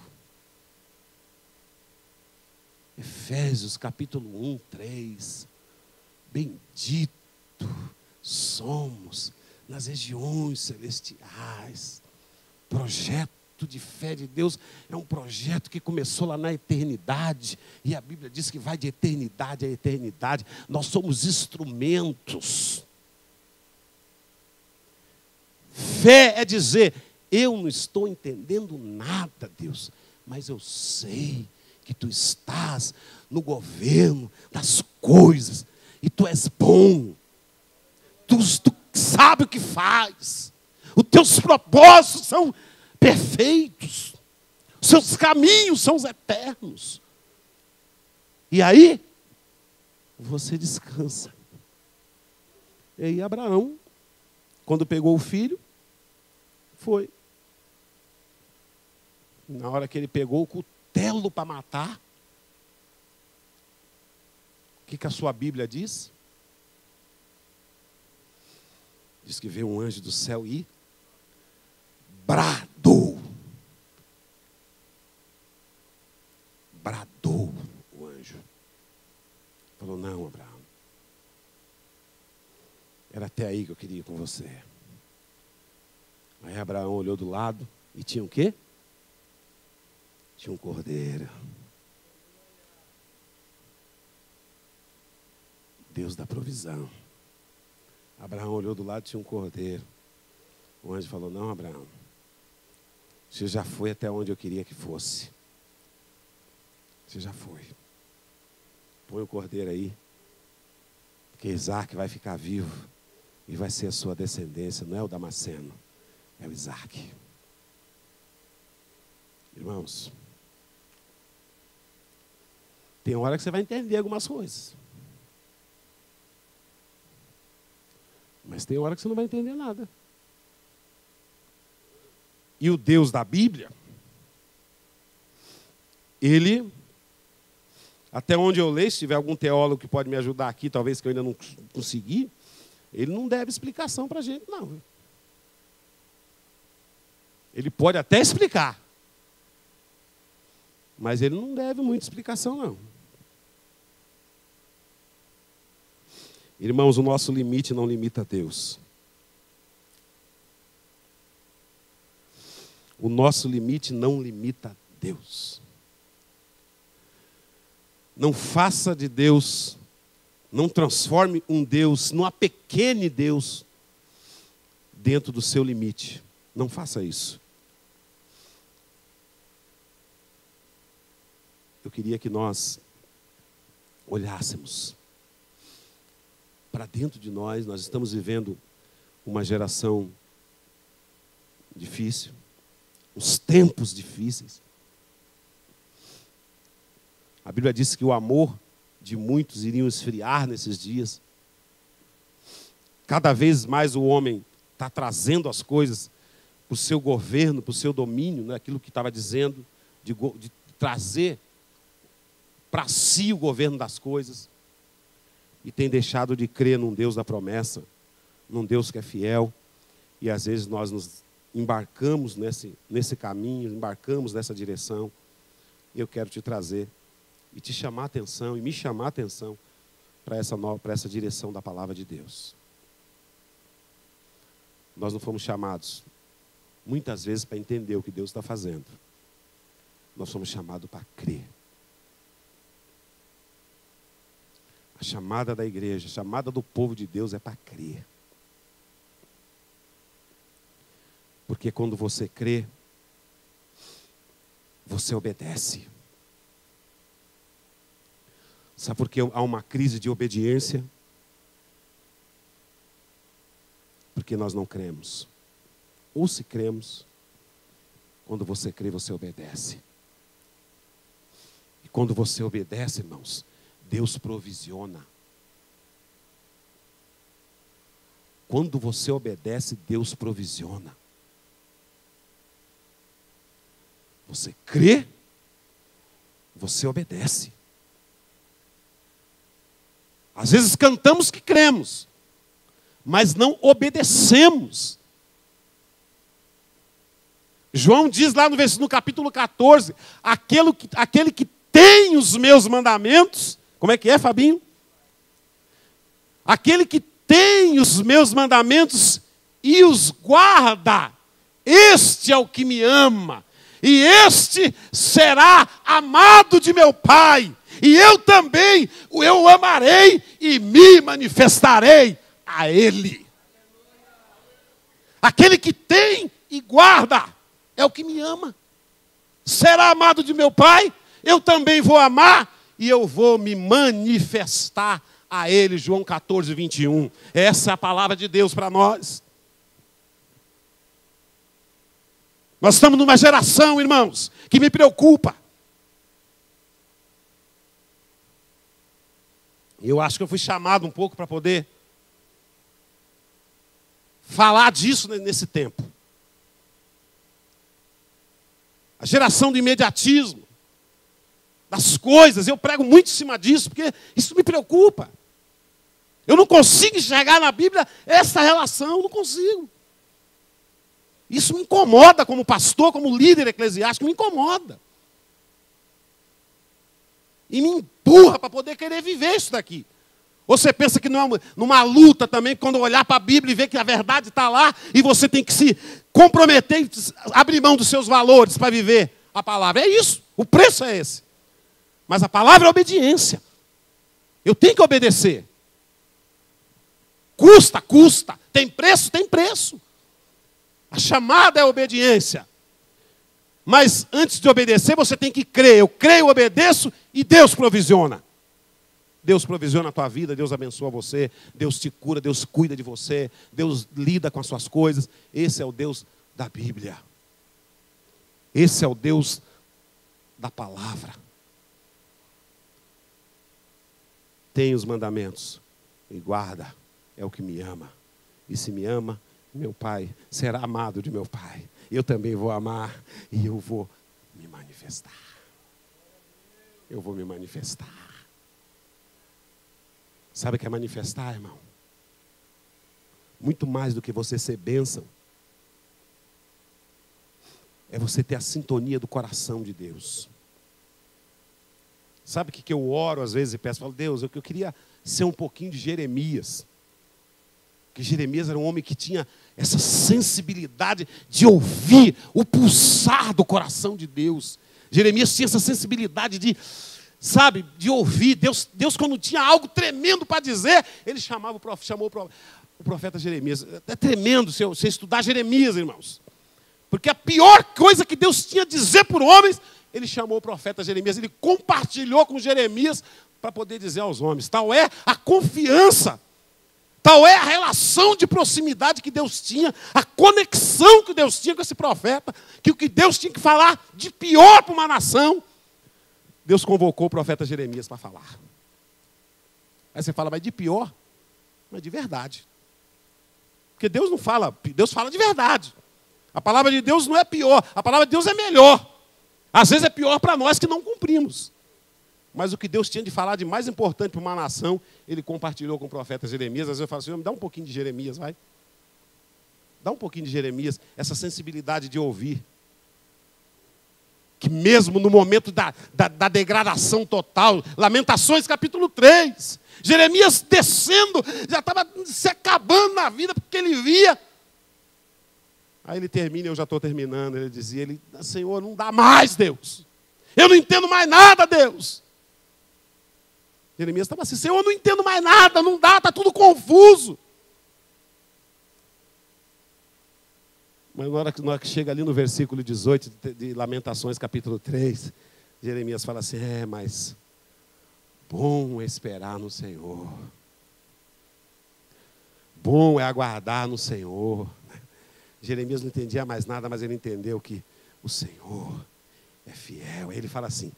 Efésios capítulo 1, 3. Bendito somos nas regiões celestiais. Projeto de fé de Deus é um projeto que começou lá na eternidade. E a Bíblia diz que vai de eternidade a eternidade. Nós somos instrumentos. Fé é dizer, eu não estou entendendo nada, Deus, mas eu sei que tu estás no governo das coisas. E tu és bom. Tu sabe o que faz. Os teus propósitos são perfeitos. Os seus caminhos são os eternos. E aí, você descansa. E aí Abraão, quando pegou o filho, foi. Na hora que ele pegou o cutelo para matar, o que a sua Bíblia diz? Diz que veio um anjo do céu e bradou. Bradou o anjo. Falou, não, Abraão. Era até aí que eu queria ir com você. Aí Abraão olhou do lado e tinha o quê? Tinha um cordeiro. Deus da provisão. Abraão olhou do lado e tinha um cordeiro. O anjo falou, não, Abraão. Você já foi até onde eu queria que fosse. Você já foi. Põe o cordeiro aí. Porque Isaac vai ficar vivo. E vai ser a sua descendência. Não é o Damasceno. É o Isaac. Irmãos. Tem hora que você vai entender algumas coisas. Mas tem hora que você não vai entender nada. E o Deus da Bíblia, ele, até onde eu leio, se tiver algum teólogo que pode me ajudar aqui, talvez que eu ainda não consegui, ele não deve explicação para a gente, não. Ele pode até explicar, mas ele não deve muita explicação, não. Irmãos, o nosso limite não limita Deus. O nosso limite não limita Deus. Não faça de Deus, não transforme um Deus numa pequena Deus dentro do seu limite. Não faça isso. Eu queria que nós olhássemos para dentro de nós. Nós estamos vivendo uma geração difícil, uns tempos difíceis. A Bíblia diz que o amor de muitos iriam esfriar nesses dias. Cada vez mais o homem está trazendo as coisas para o seu governo, para o seu domínio, né? Aquilo que estava dizendo, de trazer para si o governo das coisas. E tem deixado de crer num Deus da promessa, num Deus que é fiel. E às vezes nós nos embarcamos nesse caminho, embarcamos nessa direção. E eu quero te trazer e te chamar a atenção, e me chamar a atenção para essa direção da palavra de Deus. Nós não fomos chamados, muitas vezes, para entender o que Deus está fazendo. Nós fomos chamados para crer. A chamada da igreja, a chamada do povo de Deus é para crer. Porque quando você crê, você obedece. Sabe por que há uma crise de obediência? Porque nós não cremos. Ou se cremos, quando você crê, você obedece. E quando você obedece, irmãos, Deus provisiona. Quando você obedece, Deus provisiona. Você crê, você obedece. Às vezes cantamos que cremos, mas não obedecemos. João diz lá no capítulo 14, aquele que tem os meus mandamentos, como é que é, Fabinho? Aquele que tem os meus mandamentos e os guarda, este é o que me ama, e este será amado de meu Pai. E eu também o amarei e me manifestarei a Ele. Aquele que tem e guarda é o que me ama. Será amado de meu Pai, eu também vou amar e eu vou me manifestar a Ele. João 14, 21. Essa é a palavra de Deus para nós. Nós estamos numa geração, irmãos, que me preocupa. Eu acho que eu fui chamado um pouco para poder falar disso nesse tempo. A geração do imediatismo, das coisas, eu prego muito em cima disso, porque isso me preocupa. Eu não consigo enxergar na Bíblia essa relação, não consigo. Isso me incomoda como pastor, como líder eclesiástico, me incomoda. E me empurra para poder querer viver isso daqui. Você pensa que não é numa luta também, quando olhar para a Bíblia e ver que a verdade está lá, e você tem que se comprometer e abrir mão dos seus valores para viver a palavra. É isso, o preço é esse. Mas a palavra é obediência. Eu tenho que obedecer. Custa, custa. Tem preço, tem preço. A chamada é a obediência. Mas antes de obedecer, você tem que crer. Eu creio, obedeço e Deus provisiona. Deus provisiona a tua vida, Deus abençoa você, Deus te cura, Deus cuida de você, Deus lida com as suas coisas. Esse é o Deus da Bíblia. Esse é o Deus da palavra. Tem os mandamentos e guarda, é o que me ama. E se me ama, meu Pai será amado de meu Pai. Eu também vou amar e eu vou me manifestar. Eu vou me manifestar. Sabe o que é manifestar, irmão? Muito mais do que você ser bênção. É você ter a sintonia do coração de Deus. Sabe o que eu oro às vezes e peço? Falo, Deus, eu queria ser um pouquinho de Jeremias. Porque Jeremias era um homem que tinha essa sensibilidade de ouvir o pulsar do coração de Deus. Jeremias tinha essa sensibilidade de, sabe, de ouvir. Deus quando tinha algo tremendo para dizer, ele chamou o profeta Jeremias. É tremendo você estudar Jeremias, irmãos. Porque a pior coisa que Deus tinha a dizer por homens, ele chamou o profeta Jeremias. Ele compartilhou com Jeremias para poder dizer aos homens. Tal é a confiança. Tal é a relação de proximidade que Deus tinha, a conexão que Deus tinha com esse profeta, que o que Deus tinha que falar de pior para uma nação, Deus convocou o profeta Jeremias para falar. Aí você fala, mas de pior? Mas de verdade. Porque Deus não fala, Deus fala de verdade. A palavra de Deus não é pior, a palavra de Deus é melhor. Às vezes é pior para nós que não cumprimos. Mas o que Deus tinha de falar de mais importante para uma nação, Ele compartilhou com o profeta Jeremias. Às vezes eu falo, Senhor, me dá um pouquinho de Jeremias, vai. Dá um pouquinho de Jeremias, essa sensibilidade de ouvir. Que mesmo no momento da degradação total, Lamentações capítulo 3, Jeremias descendo, já estava se acabando na vida, porque ele via. Aí ele termina, eu já estou terminando, ele dizia, Senhor, não dá mais, Deus. Eu não entendo mais nada, Deus. Jeremias estava assim, Senhor, eu não entendo mais nada, não dá, está tudo confuso. Mas na hora que chega ali no versículo 18 de Lamentações, capítulo 3, Jeremias fala assim, mas bom é esperar no Senhor. Bom é aguardar no Senhor. Jeremias não entendia mais nada, mas ele entendeu que o Senhor é fiel. Aí ele fala assim,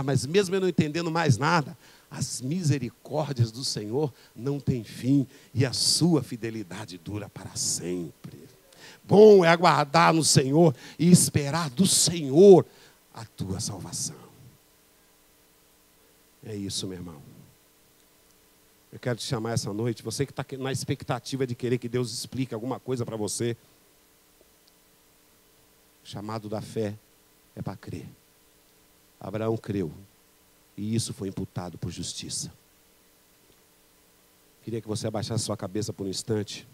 mas mesmo eu não entendendo mais nada, as misericórdias do Senhor não têm fim e a sua fidelidade dura para sempre. Bom é aguardar no Senhor e esperar do Senhor a tua salvação. É isso, meu irmão. Eu quero te chamar essa noite, você que está na expectativa de querer que Deus explique alguma coisa para você. O chamado da fé é para crer. Abraão creu. E isso foi imputado por justiça. Queria que você abaixasse sua cabeça por um instante.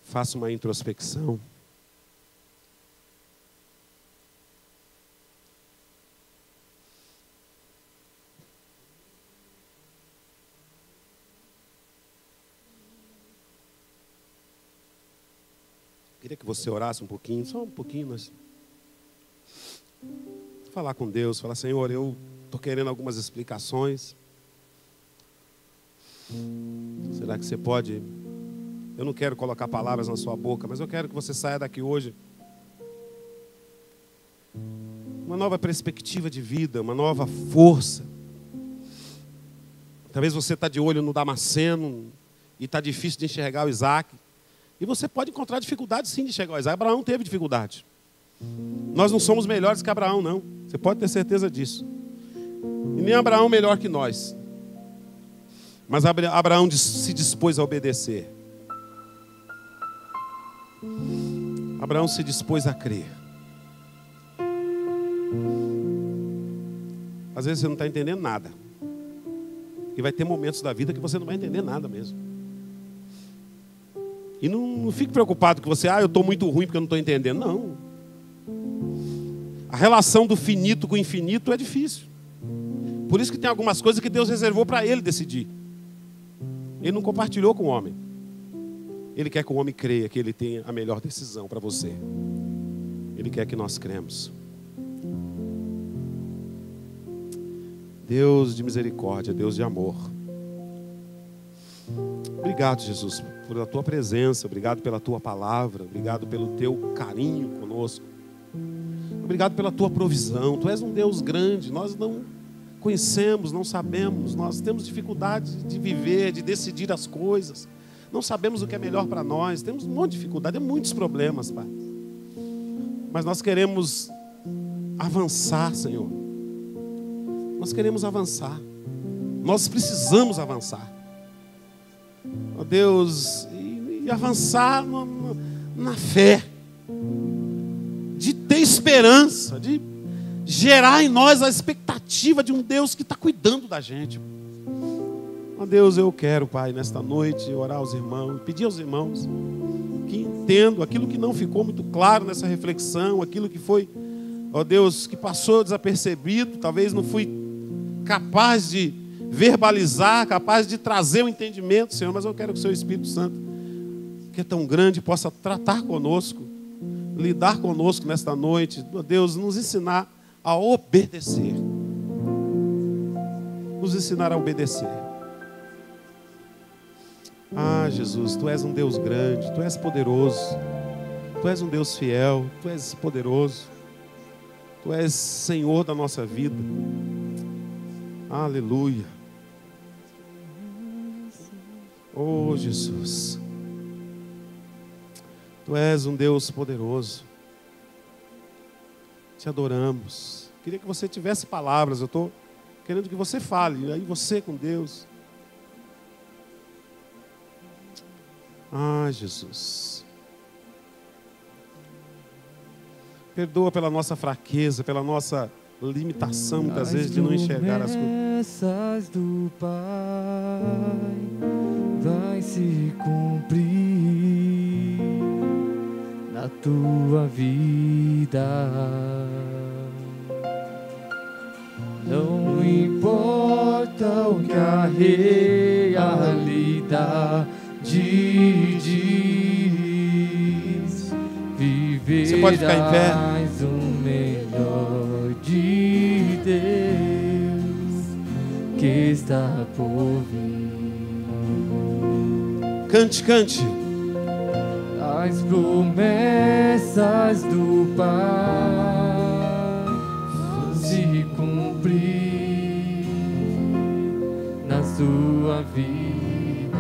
Faça uma introspecção. Queria que você orasse um pouquinho, só um pouquinho, mas falar com Deus, falar, Senhor, eu estou querendo algumas explicações. Será que você pode? Eu não quero colocar palavras na sua boca, mas eu quero que você saia daqui hoje uma nova perspectiva de vida, uma nova força. Talvez você está de olho no Damasceno e está difícil de enxergar o Isaac. E você pode encontrar dificuldade sim de enxergar o Isaac. Abraão teve dificuldade. Nós não somos melhores que Abraão, não. Você pode ter certeza disso. E nem Abraão melhor que nós. Mas Abraão se dispôs a obedecer. Abraão se dispôs a crer. Às vezes você não está entendendo nada. E vai ter momentos da vida que você não vai entender nada mesmo. E não fique preocupado que você, eu estou muito ruim porque eu não estou entendendo. Não. A relação do finito com o infinito é difícil. Por isso que tem algumas coisas que Deus reservou para ele decidir. Ele não compartilhou com o homem. Ele quer que o homem creia que ele tenha a melhor decisão para você. Ele quer que nós cremos. Deus de misericórdia, Deus de amor. Obrigado, Jesus, pela tua presença. Obrigado pela tua palavra. Obrigado pelo teu carinho conosco. Obrigado pela tua provisão. Tu és um Deus grande. Nós não conhecemos, não sabemos. Nós temos dificuldade de viver, de decidir as coisas. Não sabemos o que é melhor para nós. Temos um monte de dificuldade, muitos problemas, Pai. Mas nós queremos avançar, Senhor. Nós queremos avançar. Nós precisamos avançar. Ó Deus, e avançar na fé. De ter esperança, de gerar em nós a expectativa de um Deus que está cuidando da gente. Ó Deus, eu quero, Pai, nesta noite, orar aos irmãos, pedir aos irmãos que entendam aquilo que não ficou muito claro nessa reflexão, aquilo que foi, ó Deus, que passou desapercebido, talvez não fui capaz de verbalizar, capaz de trazer o entendimento, Senhor, mas eu quero que o Seu Espírito Santo, que é tão grande, possa tratar conosco, lidar conosco nesta noite, ó Deus, nos ensinar a obedecer. Nos ensinar a obedecer. Ah, Jesus, Tu és um Deus grande, Tu és poderoso, Tu és um Deus fiel, Tu és poderoso, Tu és Senhor da nossa vida. Aleluia. Oh, Jesus, Tu és um Deus poderoso. Te adoramos. Queria que você tivesse palavras. Eu estou querendo que você fale. Aí você com Deus. Ah, Jesus. Perdoa pela nossa fraqueza, pela nossa limitação, muitas vezes, de não enxergar as coisas. As promessas do Pai vai se cumprir na tua vida. Não importa o que a realidade diz, Você pode ficar em pé. viverás o melhor de Deus que está por vir. Cante, cante. As promessas do Pai vão se cumprir na sua vida.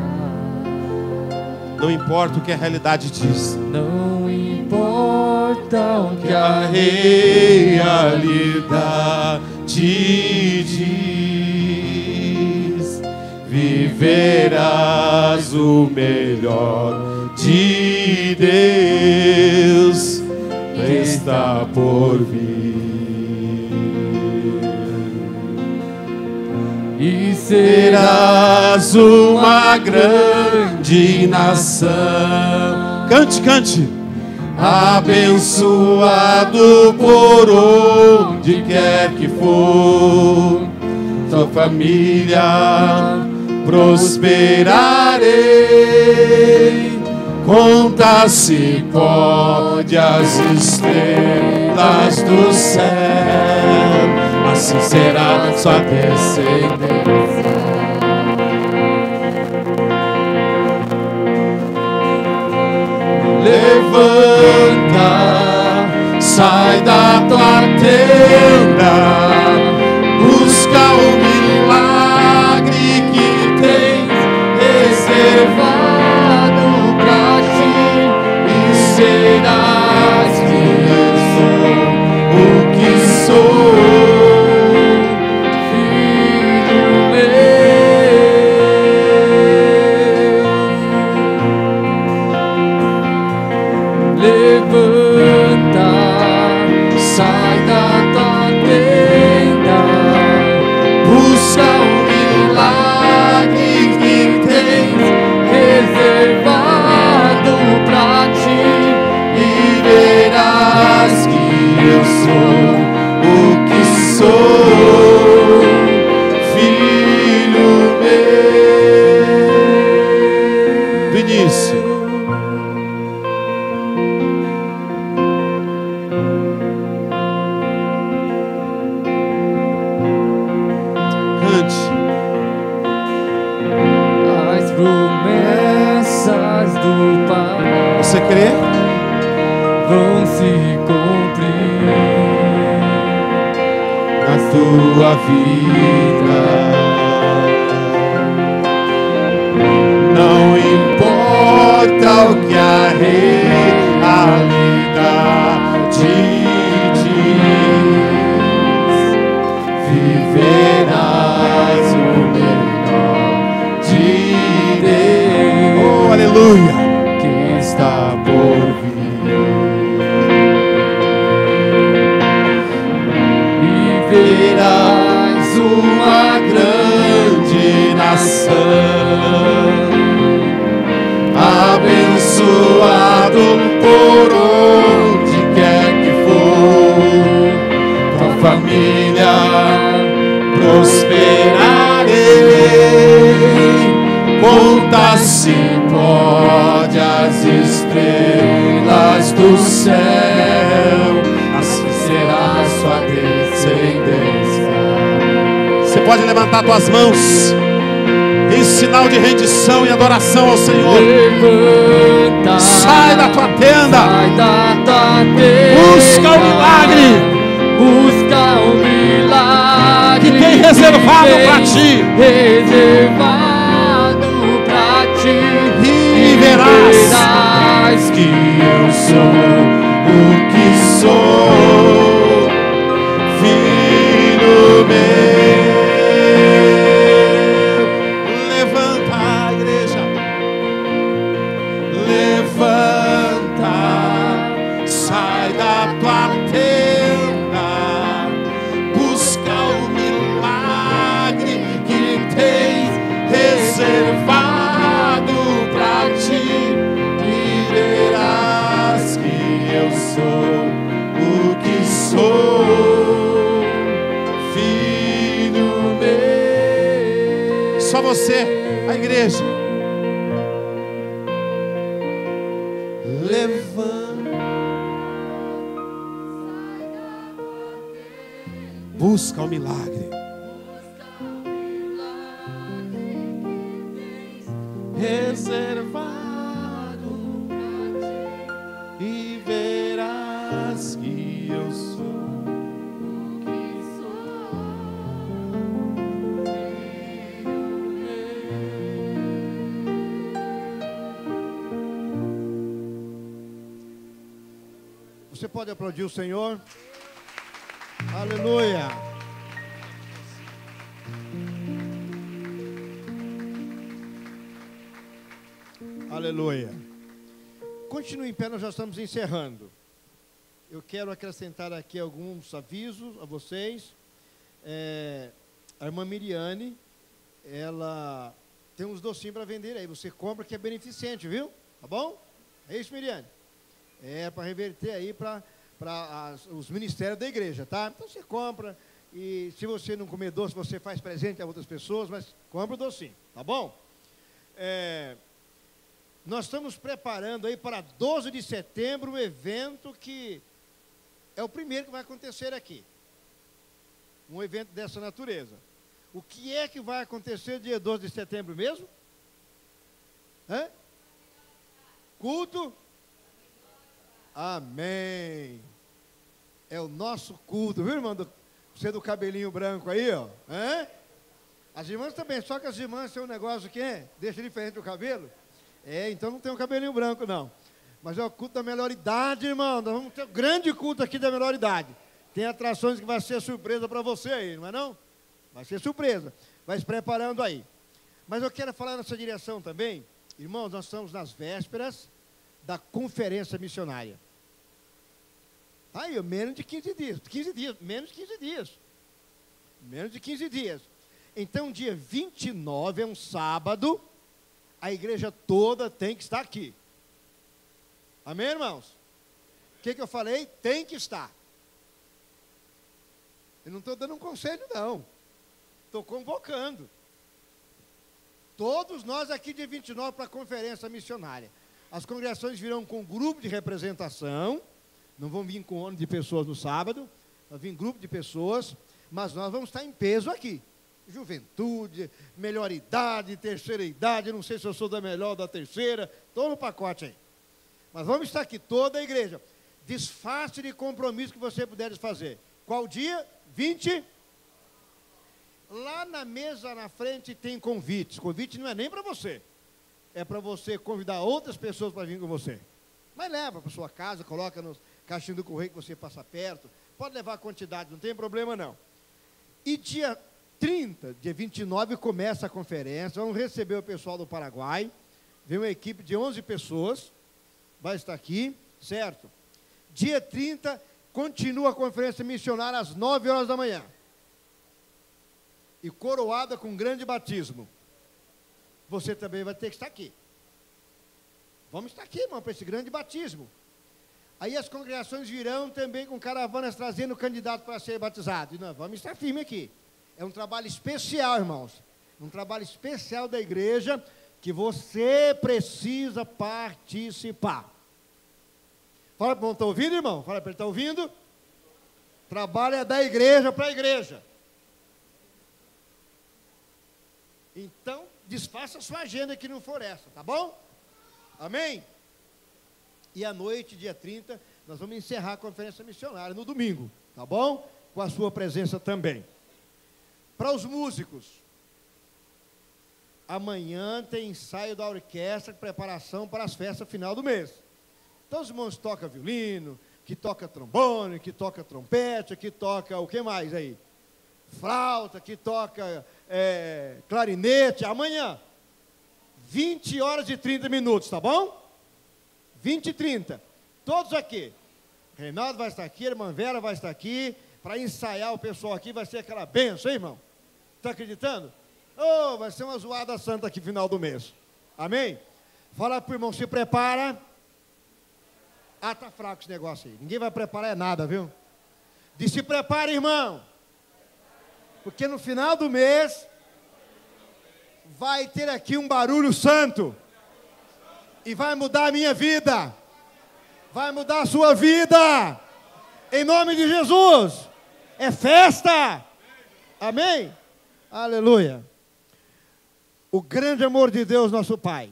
Não importa o que a realidade diz. Não importa o que a realidade diz, viverás o melhor de Deus que está por vir. e Serás uma grande nação. Cante, cante. Abençoado por onde quer que for, tua família prosperarei. Conta-se pode as estrelas do céu, assim será sua descendência. Levanta, sai da tua tenda, busca o milagre que tens reservado pra ti, e serás que eu sou o que sou, filho meu. Levanta, sai da tua tenda, busca o milagre que tens reservado pra ti, e verás que eu sou o que sou, filho meu. Vinícius. as promessas do Pai Você crê? vão se cumprir Na tua vida. Não importa o que a realidade diz, viverás o melhor de Deus. Oh, aleluia! Que está por vir. E verás uma grande nação, abençoado por onde quer que for, tua família prosperarei. Conta-se pode as estrelas do céu, assim será sua descendência. Você pode levantar tuas mãos. Isso. sinal de rendição e adoração ao Senhor. Levanta, Sai da tua tenda. sai da tua tenda. Busca o milagre Busca o milagre que tem reservado para ti. Reservado pra ti. E verás que eu sou o que sou, filho meu. Levanta a igreja. Levanta, sai da tua tenda. Busca o milagre que tens reservado pra ti. E verás que eu sou o que sou, filho meu. Só você, a igreja. Levanta, busca o milagre. Reservado e verás que eu sou o que sou. Você pode aplaudir o Senhor? Aleluia! Aleluia! Continue em pé, nós já estamos encerrando. Eu quero acrescentar aqui alguns avisos a vocês. A irmã Miriane, ela tem uns docinhos para vender aí. Você compra que é beneficente, viu? Tá bom? É isso, Miriane? É para reverter aí para os ministérios da igreja, tá? Então você compra e se você não comer doce, você faz presente a outras pessoas, mas compra o docinho, tá bom? Nós estamos preparando aí para 12 de setembro um evento que é o primeiro que vai acontecer aqui. Um evento dessa natureza. O que é que vai acontecer dia 12 de setembro mesmo? Culto? Amém. É o nosso culto, viu, irmão? Você do cabelinho branco aí, ó. As irmãs também, só que as irmãs têm um negócio que deixa diferente o cabelo. Então não tem um cabelinho branco, não. Mas é o culto da melhor idade, irmão. Nós vamos ter um grande culto aqui da melhor idade. Tem atrações que vai ser surpresa para você aí, não é não? Vai ser surpresa. Vai se preparando aí. Mas eu quero falar nessa direção também. Irmãos, nós estamos nas vésperas da conferência missionária. Aí, menos de 15 dias. 15 dias, menos de 15 dias. Menos de 15 dias. Então, dia 29 é um sábado. A igreja toda tem que estar aqui. Amém, irmãos? O que eu falei? Tem que estar. Eu não estou dando um conselho, não. Estou convocando. Todos nós aqui dia 29 para a conferência missionária. As congregações virão com grupo de representação. Não vão vir com ônibus de pessoas no sábado. Vai vir grupo de pessoas. Mas nós vamos estar em peso aqui. Juventude, melhor idade, terceira idade, não sei se eu sou da melhor ou da terceira, estou no pacote aí. Mas vamos estar aqui, toda a igreja. Desfaça de compromisso que você puder fazer. Qual dia? 20. Lá na mesa na frente tem convites. Convite não é nem para você. É para você convidar outras pessoas para vir com você. Mas leva para sua casa, coloca no caixinho do correio que você passa perto. Pode levar a quantidade, não tem problema não. E dia 30, dia 29, começa a conferência. Vamos receber o pessoal do Paraguai. Vem uma equipe de 11 pessoas. Vai estar aqui, certo? Dia 30, continua a conferência missionária às 9 horas da manhã. E coroada com grande batismo. Você também vai ter que estar aqui. Vamos estar aqui, irmão, para esse grande batismo. Aí as congregações virão também com caravanas trazendo candidato para ser batizado. E nós vamos estar firme aqui. É um trabalho especial, irmãos. Um trabalho especial da igreja que você precisa participar. Fala para o irmão, está ouvindo, irmão? Fala para ele, está ouvindo? Trabalho é da igreja para a igreja. Então, desfaça a sua agenda que não for essa, tá bom? Amém? E à noite, dia 30, nós vamos encerrar a conferência missionária no domingo, tá bom? Com a sua presença também. Para os músicos, amanhã tem ensaio da orquestra, preparação para as festas final do mês. Então os irmãos que tocam violino, que toca trombone, que toca trompete, que toca o que mais aí? Flauta, que toca clarinete, amanhã, 20 horas e 30 minutos, tá bom? 20 e 30, todos aqui. Reinaldo vai estar aqui, a irmã Vera vai estar aqui, para ensaiar o pessoal aqui, vai ser aquela benção, hein, irmão? Está acreditando? Oh, vai ser uma zoada santa aqui final do mês. Amém? Fala para o irmão, se prepara. Ah, tá fraco esse negócio aí. Ninguém vai preparar nada, viu? Diz, se prepara, irmão. Porque no final do mês vai ter aqui um barulho santo. E vai mudar a minha vida. Vai mudar a sua vida. Em nome de Jesus. É festa. Amém? Aleluia. O grande amor de Deus, nosso Pai,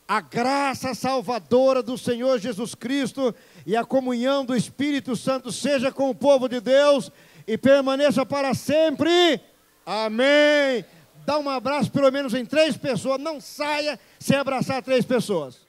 a graça salvadora do Senhor Jesus Cristo e a comunhão do Espírito Santo seja com o povo de Deus e permaneça para sempre. Amém. Dá um abraço pelo menos em 3 pessoas. Não saia sem abraçar 3 pessoas.